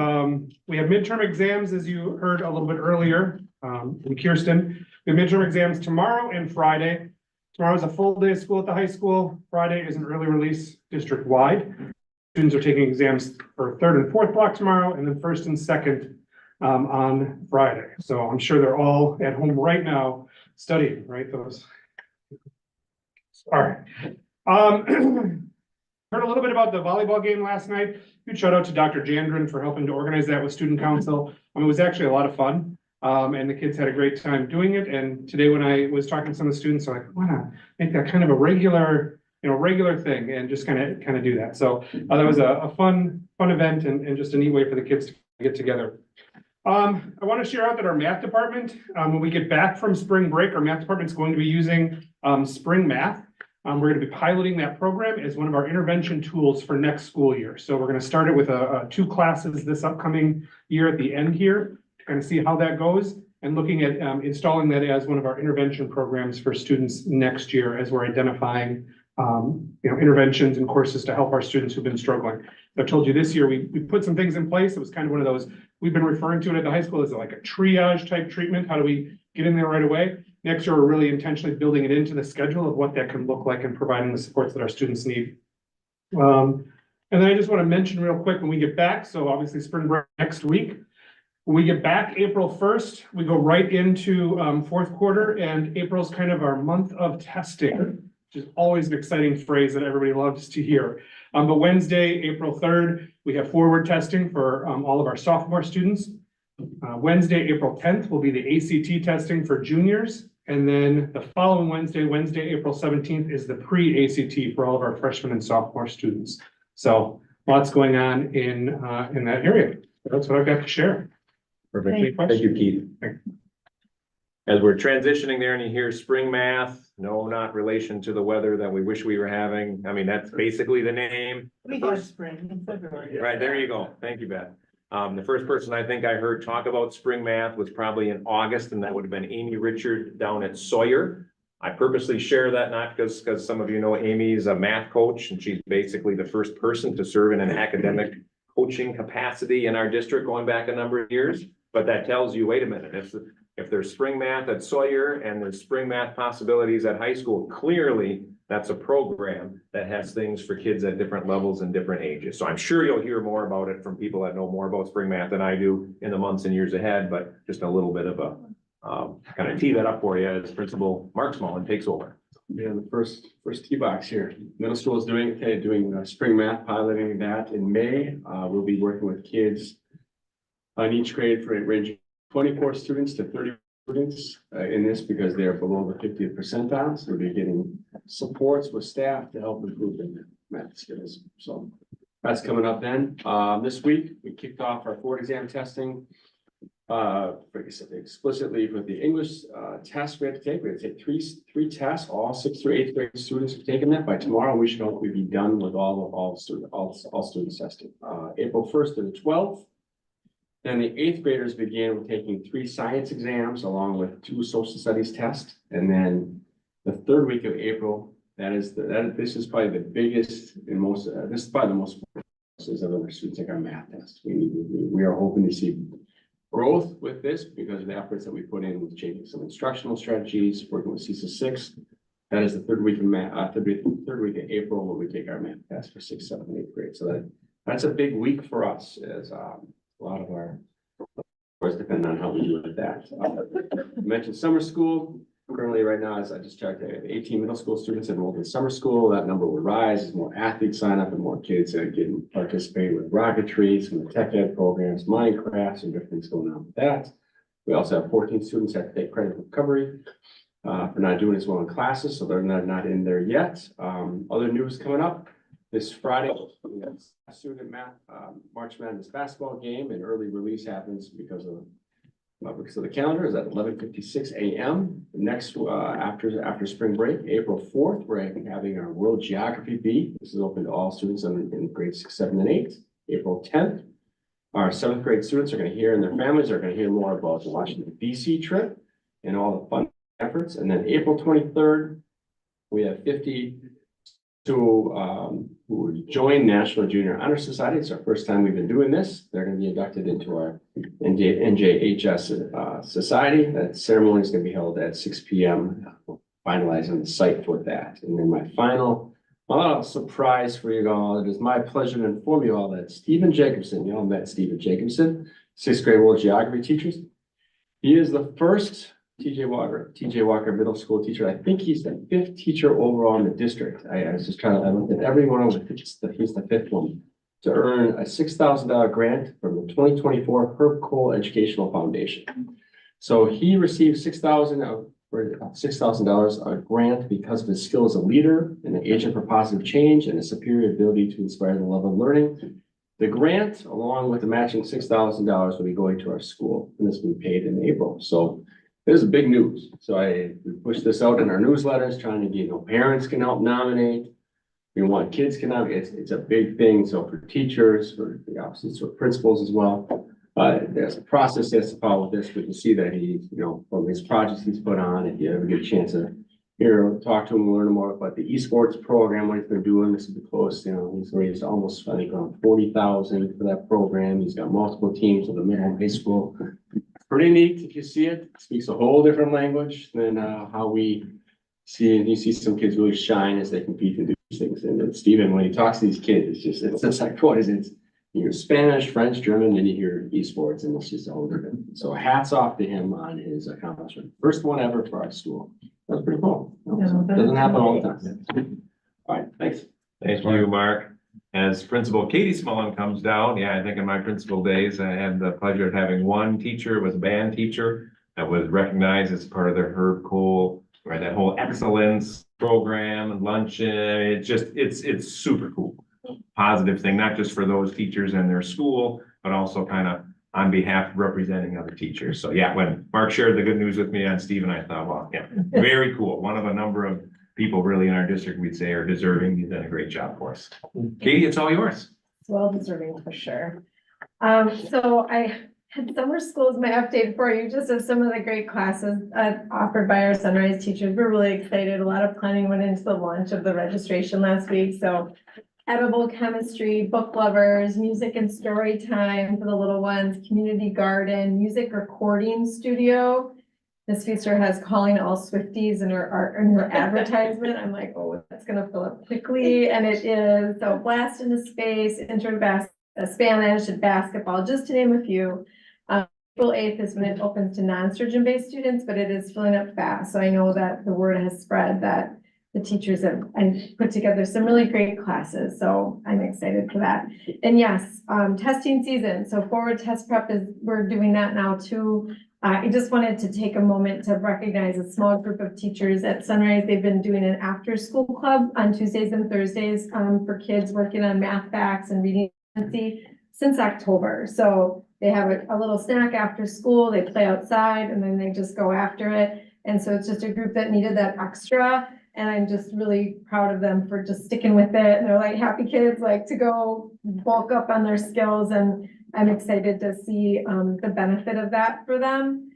we have midterm exams, as you heard a little bit earlier, from Kirsten. We have midterm exams tomorrow and Friday. Tomorrow is a full day of school at the high school. Friday is an early release district-wide. Students are taking exams for third and fourth block tomorrow, and then first and second on Friday. So I'm sure they're all at home right now studying, right, those. All right. Heard a little bit about the volleyball game last night. Huge shout out to Dr. Jandrin for helping to organize that with student council. It was actually a lot of fun. And the kids had a great time doing it. And today when I was talking to some of the students, I'm like, why not make that kind of a regular thing and just kind of do that. So that was a fun event and just a neat way for the kids to get together. I want to share out that our math department, when we get back from spring break, our math department is going to be using spring math. We're going to be piloting that program as one of our intervention tools for next school year. So we're going to start it with 2 classes this upcoming year at the end here to kind of see how that goes, and looking at installing that as one of our intervention programs for students next year as we're identifying interventions and courses to help our students who've been struggling. I told you this year, we put some things in place. It was kind of one of those, we've been referring to it at the high school as like a triage type treatment. How do we get in there right away? Next year, we're really intentionally building it into the schedule of what that can look like and providing the supports that our students need. And then I just want to mention real quick when we get back, so obviously spring break next week. When we get back April 1st, we go right into fourth quarter, and April's kind of our month of testing, which is always an exciting phrase that everybody loves to hear. But Wednesday, April 3rd, we have forward testing for all of our sophomore students. Wednesday, April 10th, will be the ACT testing for juniors. And then the following Wednesday, April 17th, is the pre-ACT for all of our freshmen and sophomore students. So lots going on in that area. That's what I've got to share. Perfect. Thank you, Keith. As we're transitioning there and you hear spring math, no, not relation to the weather that we wish we were having. I mean, that's basically the name. We had spring in February. Right, there you go. Thank you, Beth. The first person I think I heard talk about spring math was probably in August, and that would have been Amy Richard down at Sawyer. I purposely share that not because some of you know Amy's a math coach, and she's basically the first person to serve in an academic coaching capacity in our district going back a number of years. But that tells you, wait a minute, if there's spring math at Sawyer and there's spring math possibilities at high school, clearly that's a program that has things for kids at different levels and different ages. So I'm sure you'll hear more about it from people that know more about spring math than I do in the months and years ahead, but just a little bit of a kind of tee that up for you as Principal Mark Smallman takes over. Yeah, the first tee box here. Middle school is doing spring math, piloting that in May. We'll be working with kids on each grade for ranging 24 students to 30 students in this because they're below the 50th percentile, so they'll be getting supports with staff to help improve their math skills. So that's coming up then. This week, we kicked off our board exam testing. Explicitly with the English test we had to take. We had to take three tests. All 6th through 8th grade students have taken that. By tomorrow, we should hopefully be done with all students testing. April 1st to the 12th. Then the 8th graders began with taking 3 science exams along with 2 social studies tests. And then the 3rd week of April, this is probably the biggest and most, this is probably the most is of our students take our math test. We are hoping to see growth with this because of the efforts that we put in with changing some instructional strategies, working with CISA 6. That is the 3rd week of math, third week of April when we take our math test for 6th, 7th, and 8th grade. So that's a big week for us as a lot of our course depending on how we do with that. I mentioned summer school. Currently right now, as I just checked, I have 18 middle school students enrolled in summer school. That number will rise as more athletes sign up and more kids can participate with rocketry, some of the tech ed programs, Minecraft, and different things going on with that. We also have 14 students that have to take credit recovery for not doing as well in classes, so they're not in there yet. Other news coming up this Friday, we have a student March Madness basketball game, and early release happens because of the calendar is at 11:56 a.m. Next, after spring break, April 4th, we're having our World Geography Bee. This is open to all students in grades 6, 7, and 8. April 10th, our 7th grade students are going to hear, and their families are going to hear more about the Washington DC trip and all the fun efforts. And then April 23rd, we have 50 who joined National Junior Honor Society. It's our first time we've been doing this. They're going to be inducted into our NJHS Society. That ceremony is going to be held at 6 p.m. Finalizing the site for that. And then my final surprise for you all, it is my pleasure to inform you all that Stephen Jacobson, you all met Stephen Jacobson, 6th grade world geography teachers. He is the first TJ Walker middle school teacher. I think he's the 5th teacher overall in the district. I was just trying to, I looked at every one of them. He's the 5th one to earn a $6,000 grant from the 2024 Herb Cole Educational Foundation. So he received $6,000 grant because of his skill as a leader and an agent for positive change and a superior ability to inspire the love of learning. The grant, along with the matching $6,000, will be going to our school, and this will be paid in April. So this is big news. So we push this out in our newsletters, trying to get, parents can help nominate. We want kids can nominate. It's a big thing. So for teachers, for the opposites, for principals as well. There's a process that's to follow with this, but you see that he's, from his projects he's put on, if you ever get a chance to talk to him, learn more about the esports program, what he's been doing. This will be close. He's raised almost, I think, around $40,000 for that program. He's got multiple teams of the middle and high school. Pretty neat if you see it. It speaks a whole different language than how we see it. You see some kids really shine as they compete and do these things. And then Stephen, when he talks to these kids, it's like, what is it? You hear Spanish, French, German, then you hear esports, and it's just a whole different. So hats off to him on his accomplishment. First one ever for our school. That's pretty cool. Doesn't happen all the time. All right, thanks. Thank you, Mark. As Principal Katie Smullen comes down, I think in my principal days, I had the pleasure of having one teacher, was a band teacher, that was recognized as part of the Herb Cole, right? That whole excellence program and luncheon. It's super cool. Positive thing, not just for those teachers and their school, but also kind of on behalf of representing other teachers. So when Mark shared the good news with me on Stephen, I thought, well, very cool. One of a number of people really in our district we'd say are deserving. He's done a great job for us. Katie, it's all yours. It's well deserving for sure. So I had summer school as my update for you, just of some of the great classes offered by our Sunrise teachers. We're really excited. A lot of planning went into the launch of the registration last week. So edible chemistry, book lovers, music and story time for the little ones, community garden, music recording studio. Miss Feaster has calling all Swifties in her advertisement. I'm like, oh, that's gonna fill up quickly, and it is. So blast into space, intro Spanish and basketball, just to name a few. April 8th is when it opens to non-Sturgeon based students, but it is filling up fast. So I know that the word has spread that the teachers have put together some really great classes. So I'm excited for that. And yes, testing season. So forward test prep we're doing that now too. I just wanted to take a moment to recognize a small group of teachers at Sunrise. They've been doing an after-school club on Tuesdays and Thursdays for kids working on math facts and reading fluency since October. So they have a little snack after school, they play outside, and then they just go after it. And so it's just a group that needed that extra. And I'm just really proud of them for just sticking with it. And they're like happy kids, like to go bulk up on their skills. And I'm excited to see the benefit of that for them.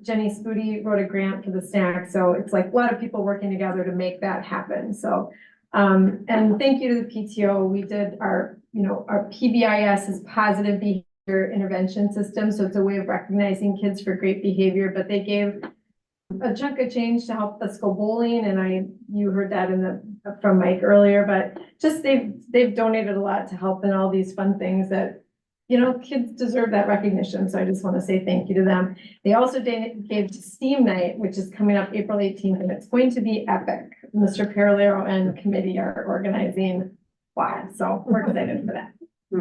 Jenny Spooty wrote a grant for the snack. So it's like a lot of people working together to make that happen. So, and thank you to the PTO. We did our PBIS is positive behavior intervention system. So it's a way of recognizing kids for great behavior, but they gave a chunk of change to help us go bowling. And you heard that from Mike earlier, but just they've donated a lot to help in all these fun things that, kids deserve that recognition. So I just want to say thank you to them. They also gave to STEAM Night, which is coming up April 18th, and it's going to be epic. Mr. Perlero and committee are organizing. Wow. So we're excited for that.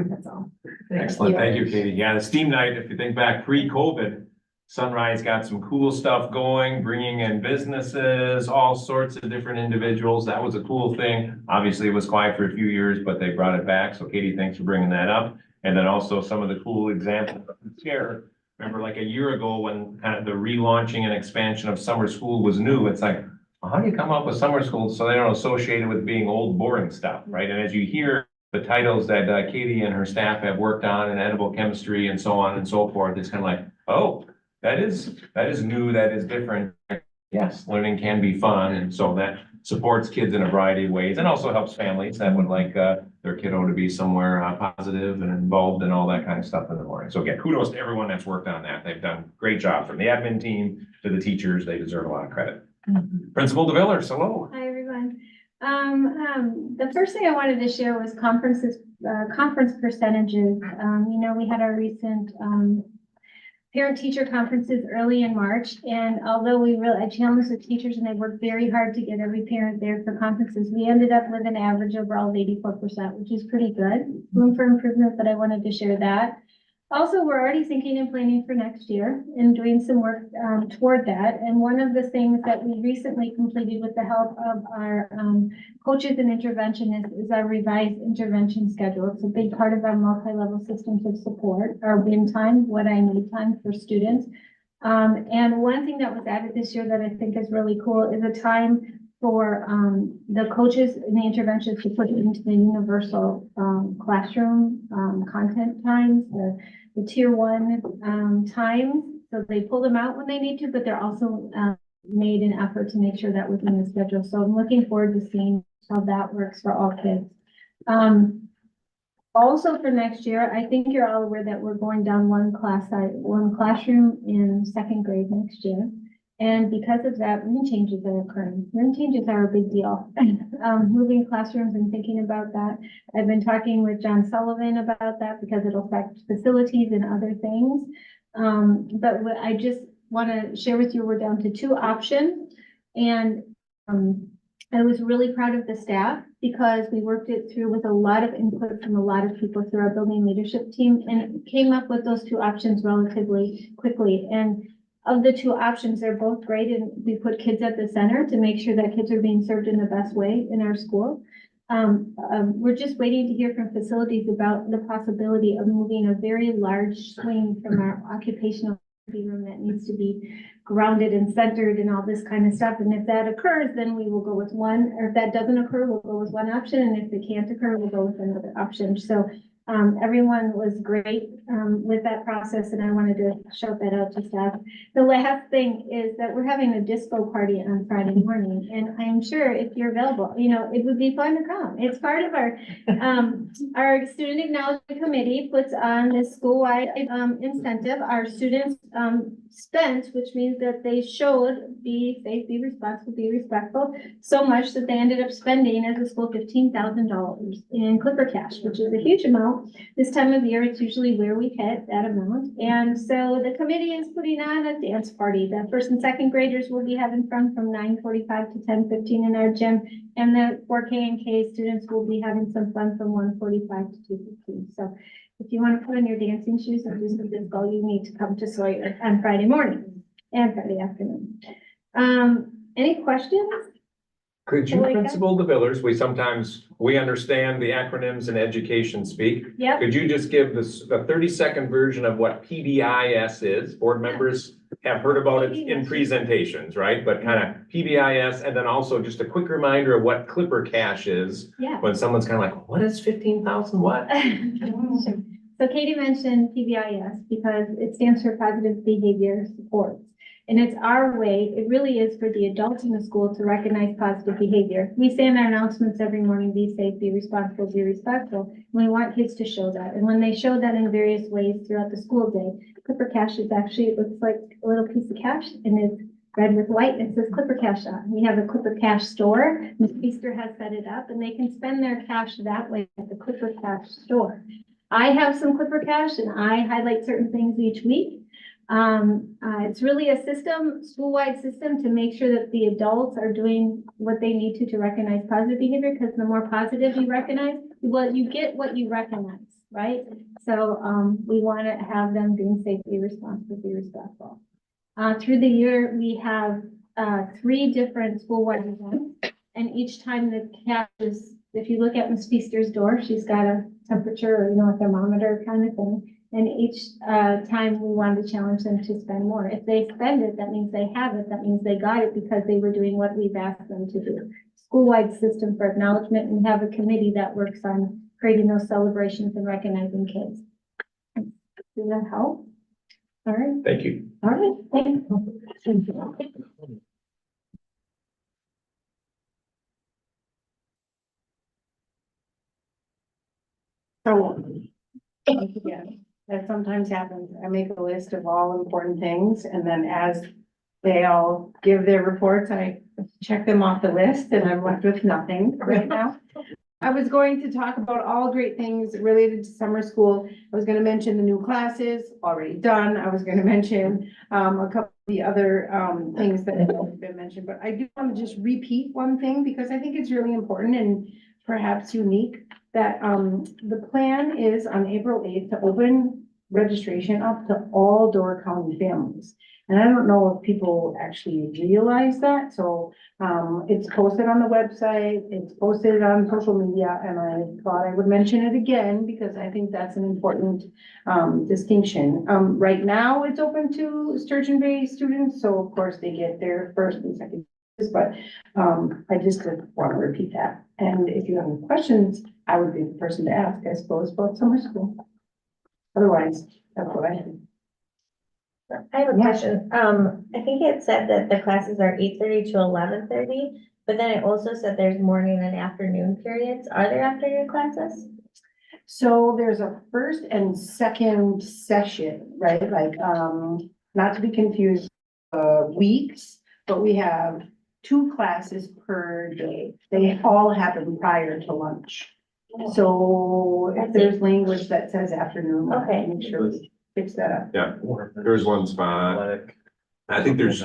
That's all. Excellent. Thank you, Katie. Yeah, the STEAM night, if you think back pre-COVID, Sunrise got some cool stuff going, bringing in businesses, all sorts of different individuals. That was a cool thing. Obviously, it was quiet for a few years, but they brought it back. So Katie, thanks for bringing that up. And then also some of the cool examples of the chair. Remember like a year ago when kind of the relaunching and expansion of summer school was new, it's like, well, how do you come up with summer school so they don't associate it with being old, boring stuff, right? And as you hear the titles that Katie and her staff have worked on in edible chemistry and so on and so forth, it's kind of like, oh, that is new, that is different. Yes, learning can be fun, and so that supports kids in a variety of ways, and also helps families that would like their kiddo to be somewhere positive and involved in all that kind of stuff in the morning. So again, kudos to everyone that's worked on that. They've done a great job, from the admin team to the teachers. They deserve a lot of credit. Principal DeVillers, hello. Hi, everyone. The first thing I wanted to share was conference percentages. We had our recent parent-teacher conferences early in March, and although I challenged the teachers and they worked very hard to get every parent there for conferences, we ended up with an average overall of 84%, which is pretty good. Room for improvement, but I wanted to share that. Also, we're already thinking and planning for next year and doing some work toward that. And one of the things that we recently completed with the help of our coaches and interventionists is our revised intervention schedule. It's a big part of our multi-level systems of support, our win time, what I need time for students. And one thing that was added this year that I think is really cool is a time for the coaches and the interventions to put it into the universal classroom content times, the tier 1 times. So they pull them out when they need to, but they're also made an effort to make sure that within the schedule. So I'm looking forward to seeing how that works for all kids. Also for next year, I think you're all aware that we're going down one classroom in second grade next year. And because of that, room changes are occurring. Room changes are a big deal. Moving classrooms and thinking about that. I've been talking with John Sullivan about that because it'll affect facilities and other things. But what I just want to share with you, we're down to 2 options. And I was really proud of the staff because we worked it through with a lot of input from a lot of people through our building leadership team and came up with those 2 options relatively quickly. And of the 2 options, they're both great, and we put kids at the center to make sure that kids are being served in the best way in our school. We're just waiting to hear from facilities about the possibility of moving a very large swing from our occupational room that needs to be grounded and centered and all this kind of stuff. And if that occurs, then we will go with one, or if that doesn't occur, we'll go with one option. And if it can't occur, we'll go with another option. So everyone was great with that process, and I wanted to shout that out to staff. The last thing is that we're having a disco party on Friday morning, and I'm sure if you're available, it would be fun to come. It's part of our student acknowledgement committee puts on this school-wide incentive. Our students spent, which means that they should be safe, be responsible, be respectful, so much that they ended up spending as a school $15,000 in Clipper cash, which is a huge amount. This time of year, it's usually where we hit that amount. And so the committee is putting on a dance party. The first and second graders will be having fun from 9:45 to 10:15 in our gym. And the 4K and K students will be having some fun from 1:45 to 2:15. So If you want to put on your dancing shoes and do some disco, you need to come to Sawyer on Friday morning and Friday afternoon. Any questions? Could you, Like that? Principal DeVillers, we understand the acronyms in education speak. Yep. Could you just give this a 30-second version of what PBIS is? Board members have heard about it in presentations, right? But kind of PBIS, and then also just a quick reminder of what Clipper Cash is. Yeah. When someone's kind of like, what is 15,000 what? So Katie mentioned PBIS because it stands for Positive Behavior Supports. And it's our way, it really is for the adults in the school to recognize positive behavior. We say in our announcements every morning, be safe, be responsible, be respectful. And we want kids to show that. And when they show that in various ways throughout the school day, Clipper Cash is actually, it looks like a little piece of cash and it's red with white and it says Clipper Cash on. We have a Clipper Cash store. Ms. Feaster has set it up and they can spend their cash that way at the Clipper Cash store. I have some Clipper Cash and I highlight certain things each week. It's really a system, school-wide system to make sure that the adults are doing what they need to recognize positive behavior, because the more positive you recognize, well, you get what you recognize, right? So, we want to have them being safe, be responsible, be respectful. Through the year, we have, 3 different school-wide events, and each time the cash is, if you look at Ms. Feaster's door, she's got a temperature, or, a thermometer kind of thing. And each time we wanted to challenge them to spend more. If they spend it, that means they have it. That means they got it because they were doing what we've asked them to do. School-wide system for acknowledgement, and we have a committee that works on creating those celebrations and recognizing kids. Does that help? All right. Thank you. All right. Thank you. So, again, that sometimes happens. I make a list of all important things, and then as they all give their reports, I check them off the list, and I'm left with nothing right now. I was going to talk about all great things related to summer school. I was gonna mention the new classes, already done. I was gonna mention a couple of the other things that have been mentioned, but I do want to just repeat one thing because I think it's really important and perhaps unique, that the plan is on April 8th to open registration up to all Door County families. And I don't know if people actually realize that, so it's posted on the website, it's posted on social media, and I thought I would mention it again because I think that's an important distinction. Right now, it's open to Sturgeon Bay students, so of course they get their first and second, but I just want to repeat that. And if you have any questions, I would be the person to ask, I suppose, about summer school. Otherwise, that's what I have. I have a question. I think it said that the classes are 8:30 to 11:30, but then it also said there's morning and afternoon periods. Are there afternoon classes? So there's a first and second session, right? Like, not to be confused, weeks, but we have 2 classes per day. They all happen prior to lunch. So if there's language that says afternoon, we'll Okay. make sure we fix that up. Yeah, there's one spot. I think there's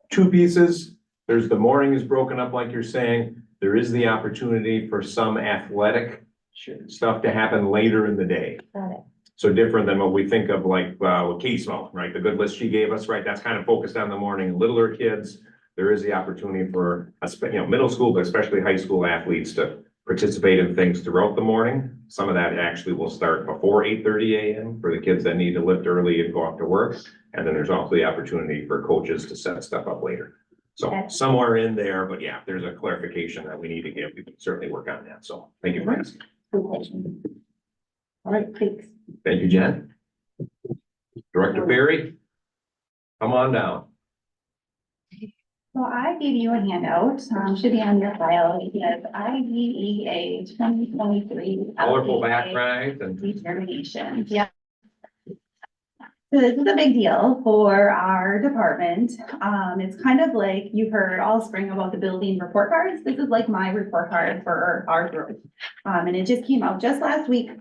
2 pieces. There's the morning is broken up like you're saying. There is the opportunity for some athletic stuff to happen later in the day. Got it. So different than what we think of like, with Katie Small, right? The good list she gave us, right? That's kind of focused on the morning. Littler kids, there is the opportunity for, middle school, but especially high school athletes to participate in things throughout the morning. Some of that actually will start before 8:30 a.m. for the kids that need to lift early and go off to work. And then there's also the opportunity for coaches to set stuff up later. So somewhere in there, but yeah, there's a clarification that we need to give. We can certainly work on that. So thank you for asking. Good question. All right, thanks. Thank you, Jen. Director Barry, come on down. So I gave you a handout, should be on your file, because IDEA 2023. Colorful background and Determination, yeah. So this is a big deal for our department. It's kind of like you've heard all spring about the building report cards. This is like my report card for our group. And it just came out just last week.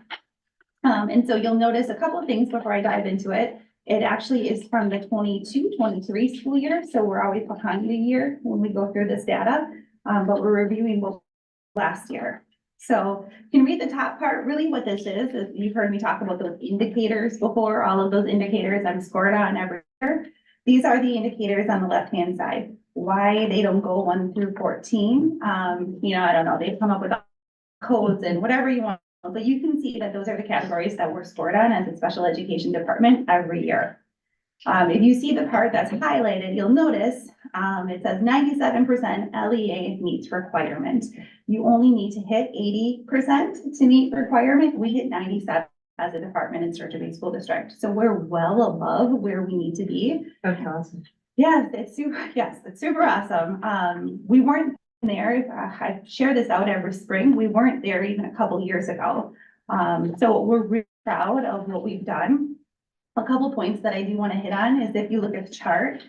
And so you'll notice a couple of things before I dive into it. It actually is from the 22-23 school year, so we're always behind a year when we go through this data, but we're reviewing what last year. So you can read the top part. Really what this is you've heard me talk about those indicators before, all of those indicators I'm scored on every year. These are the indicators on the left-hand side. Why they don't go 1 through 14. I don't know, they've come up with codes and whatever you want, but you can see that those are the categories that we're scored on as a special education department every year. If you see the part that's highlighted, you'll notice, it says 97% LEA meets requirement. You only need to hit 80% to meet requirement. We hit 97 as a department in Sturgeon Bay School District. So we're well above where we need to be. That's awesome. Yes, it's super awesome. We weren't there. I share this out every spring. We weren't there even a couple years ago. So we're really proud of what we've done. A couple points that I do want to hit on is if you look at the chart,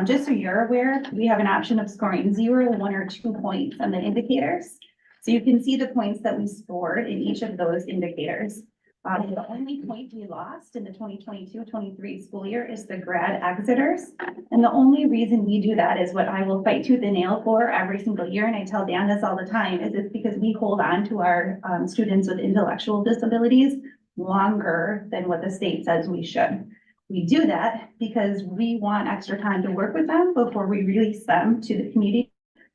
just so you're aware, we have an option of scoring 0, 1, or 2 points on the indicators. So you can see the points that we scored in each of those indicators. The only point we lost in the 2022-23 school year is the grad exiters. And the only reason we do that is what I will fight tooth and nail for every single year. And I tell Dan this all the time is it's because we hold on to our students with intellectual disabilities longer than what the state says we should. We do that because we want extra time to work with them before we release them to the community.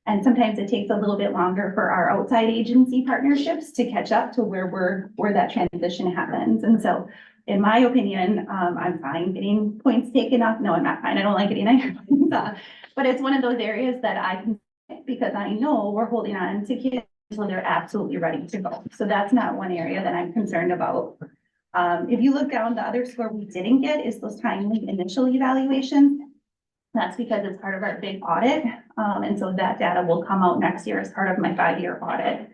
And sometimes it takes a little bit longer for our outside agency partnerships to catch up to where that transition happens. And so in my opinion, I'm fine getting points taken off. No, I'm not fine. I don't like getting extra points off. But it's one of those areas that I can, because I know we're holding on to kids until they're absolutely ready to go. So that's not one area that I'm concerned about. If you look down, the other score we didn't get is those timely initial evaluations. That's because it's part of our big audit. And so that data will come out next year as part of my 5-year audit.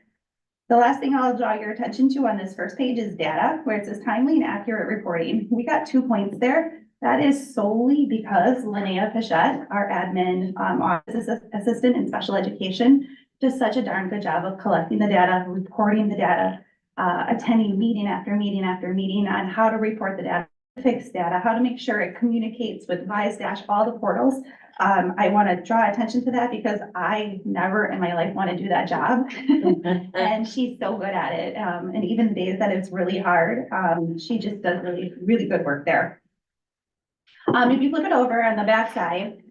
The last thing I'll draw your attention to on this first page is data, where it says timely and accurate reporting. We got 2 points there. That is solely because Linnea Pichette, our admin office assistant in special education, does such a darn good job of collecting the data, reporting the data, attending meeting after meeting after meeting on how to report the data, fix data, how to make sure it communicates with ViseDash, all the portals. I want to draw attention to that because I never in my life want to do that job. And she's so good at it. And even days that it's really hard, she just does really, really good work there. If you flip it over on the back side,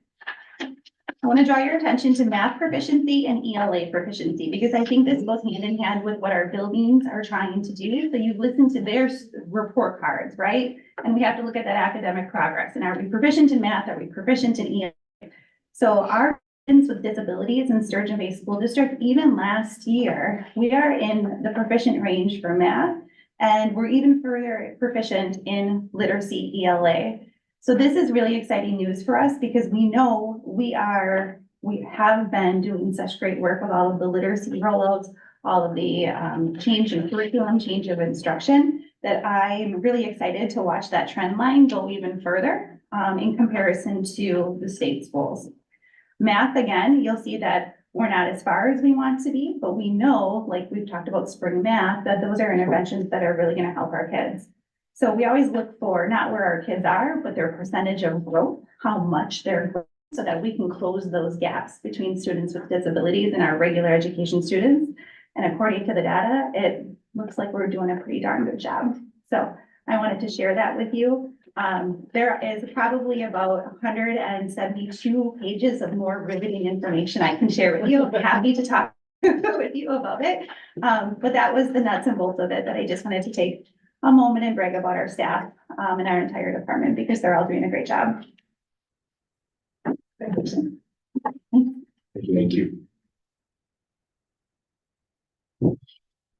I want to draw your attention to math proficiency and ELA proficiency, because I think this goes hand in hand with what our buildings are trying to do. So you've listened to their report cards, right? And we have to look at that academic progress. And are we proficient in math? Are we proficient in ELA? So our students with disabilities in Sturgeon Bay School District, even last year, we are in the proficient range for math, and we're even further proficient in literacy ELA. So this is really exciting news for us because we know we have been doing such great work with all of the literacy rollouts, all of the change in curriculum, change of instruction, that I'm really excited to watch that trend line go even further in comparison to the state schools. Math, again, you'll see that we're not as far as we want to be, but we know, like we've talked about spring math, that those are interventions that are really going to help our kids. So we always look for not where our kids are, but their percentage of growth, how much they're growing, so that we can close those gaps between students with disabilities and our regular education students. And according to the data, it looks like we're doing a pretty darn good job. So I wanted to share that with you. There is probably about 172 pages of more riveting information I can share with you. I'm happy to talk with you about it. But that was the nuts and bolts of it that I just wanted to take a moment and brag about our staff and our entire department, because they're all doing a great job. Thank you.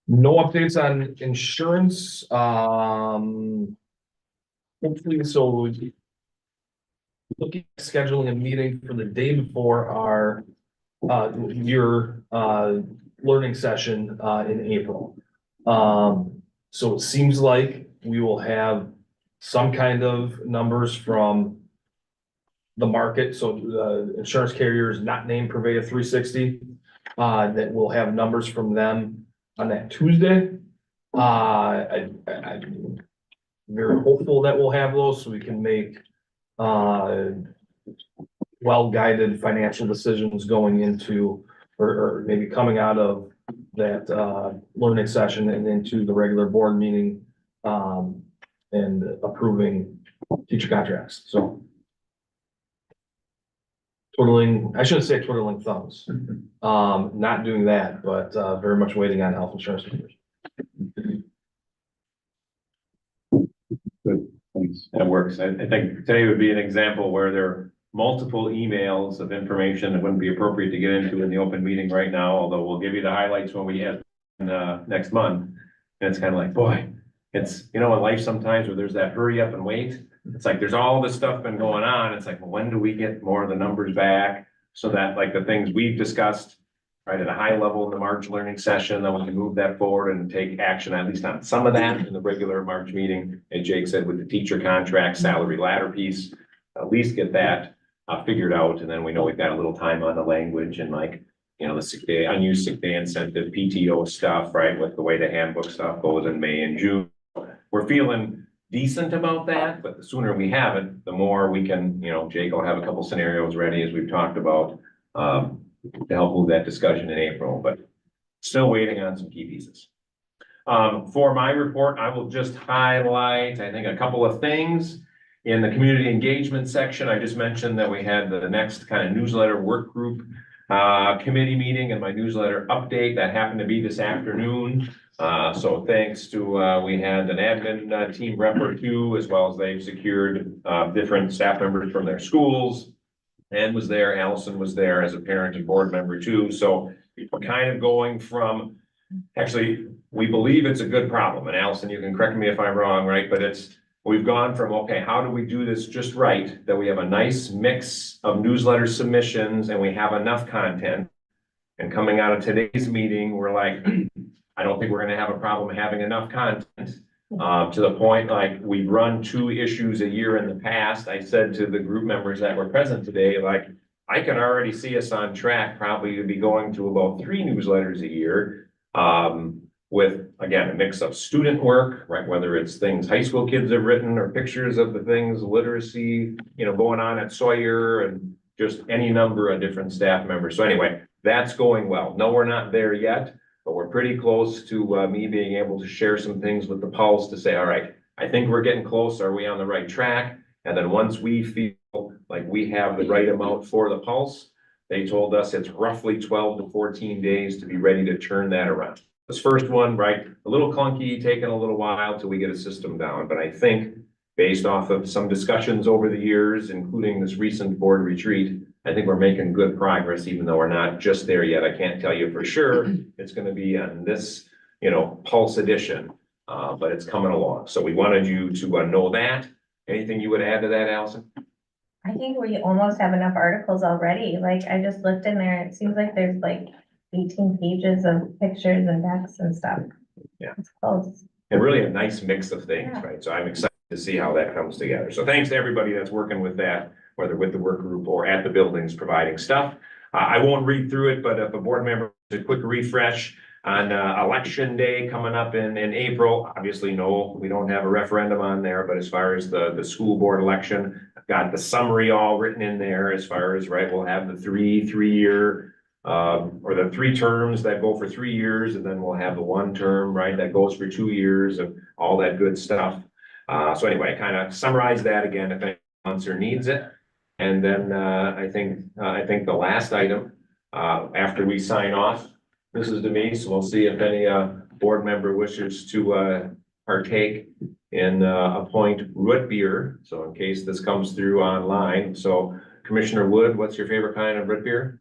No updates on insurance. Hopefully, so looking at scheduling a meeting for the day before our your learning session in April. So it seems like we will have some kind of numbers from the market. So the insurance carriers not named Purveyia 360, that will have numbers from them on that Tuesday. I'm very hopeful that we'll have those so we can make well-guided financial decisions going into, or maybe coming out of that, learning session and into the regular board meeting, and approving teacher contracts, so. Twiddling, I shouldn't say twiddling thumbs, not doing that, but, very much waiting on health insurance numbers. Thanks. That works. I think today would be an example where there are multiple emails of information that wouldn't be appropriate to get into in the open meeting right now, although we'll give you the highlights when we have next month. And it's kind of like, boy, it's, in life sometimes where there's that hurry up and wait. It's like, there's all this stuff been going on. It's like, well, when do we get more of the numbers back? So that like the things we've discussed, right, at a high level in the March learning session, then we can move that forward and take action, at least on some of that in the regular March meeting. And Jake said with the teacher contract, salary ladder piece, at least get that figured out. And then we know we've got a little time on the language and like, the sick day, unused sick day incentive, PTO stuff, right, with the way the handbook stuff goes in May and June. We're feeling decent about that, but the sooner we have it, the more we can, Jake will have a couple scenarios ready as we've talked about, to help move that discussion in April, but still waiting on some key pieces. For my report, I will just highlight, I think, a couple of things. In the community engagement section, I just mentioned that we had the next kind of newsletter work group committee meeting and my newsletter update that happened to be this afternoon. So thanks to, we had an admin team rep or two, as well as they've secured different staff members from their schools. Ann was there, Allison was there as a parent and board member too. So we're kind of going from, actually, we believe it's a good problem. And Allison, you can correct me if I'm wrong, right? But we've gone from, okay, how do we do this just right? That we have a nice mix of newsletter submissions and we have enough content. And coming out of today's meeting, we're like, I don't think we're gonna have a problem having enough content. To the point, like, we've run 2 issues a year in the past. I said to the group members that were present today, like, I can already see us on track probably to be going to about 3 newsletters a year. With, again, a mix of student work, right? Whether it's things high school kids have written or pictures of the things, literacy, going on at Sawyer and just any number of different staff members. So anyway, that's going well. No, we're not there yet, but we're pretty close to me being able to share some things with the Pulse to say, all right, I think we're getting close. Are we on the right track? And then once we feel like we have the right amount for the Pulse, they told us it's roughly 12 to 14 days to be ready to turn that around. This first one, right, a little clunky, taking a little while till we get a system down. But I think based off of some discussions over the years, including this recent board retreat, I think we're making good progress, even though we're not just there yet. I can't tell you for sure it's going to be on this, Pulse edition, but it's coming along. So we wanted you to know that. Anything you would add to that, Allison? I think we almost have enough articles already. Like, I just looked in there. It seems like there's like 18 pages of pictures and decks and stuff. Yeah. It's close. And really a nice mix of things, Yeah. right? So I'm excited to see how that comes together. So thanks to everybody that's working with that, whether with the work group or at the buildings providing stuff. I won't read through it, but if a board member, a quick refresh on election day coming up in April. Obviously, no, we don't have a referendum on there, but as far as the school board election, I've got the summary all written in there as far as, right, we'll have the three-year or the 3 terms that go for 3 years, and then we'll have the 1 term, right, that goes for 2 years and all that good stuff. So anyway, kind of summarize that again if anyone needs it. And then I think the last item after we sign off, Mrs. Demise, we'll see if any board member wishes to partake in appoint root beer. So in case this comes through online, so Commissioner Wood, what's your favorite kind of root beer?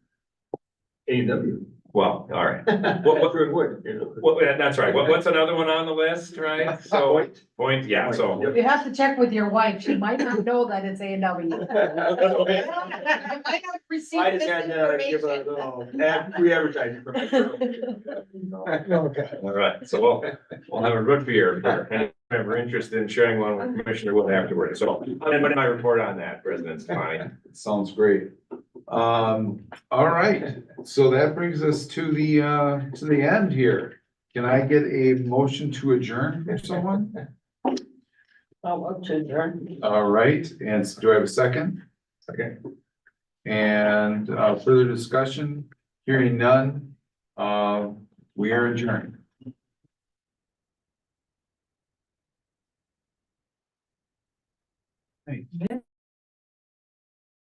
AW. Well, all right. What, that's right. What's another one on the list, right? So point, yeah, so. You have to check with your wife. She might not know that it's A&W. I might not receive I this just had to give a little free advertising. All right, so we'll have a root beer for any member interested in sharing one with Commissioner Wood afterwards. So I'm putting my report on that, President Stefani. Sounds great. All right, so that brings us to the end here. Can I get a motion to adjourn from someone? I'll vote to adjourn. All right, and do I have a second? Second. And further discussion, hearing none. We are adjourned.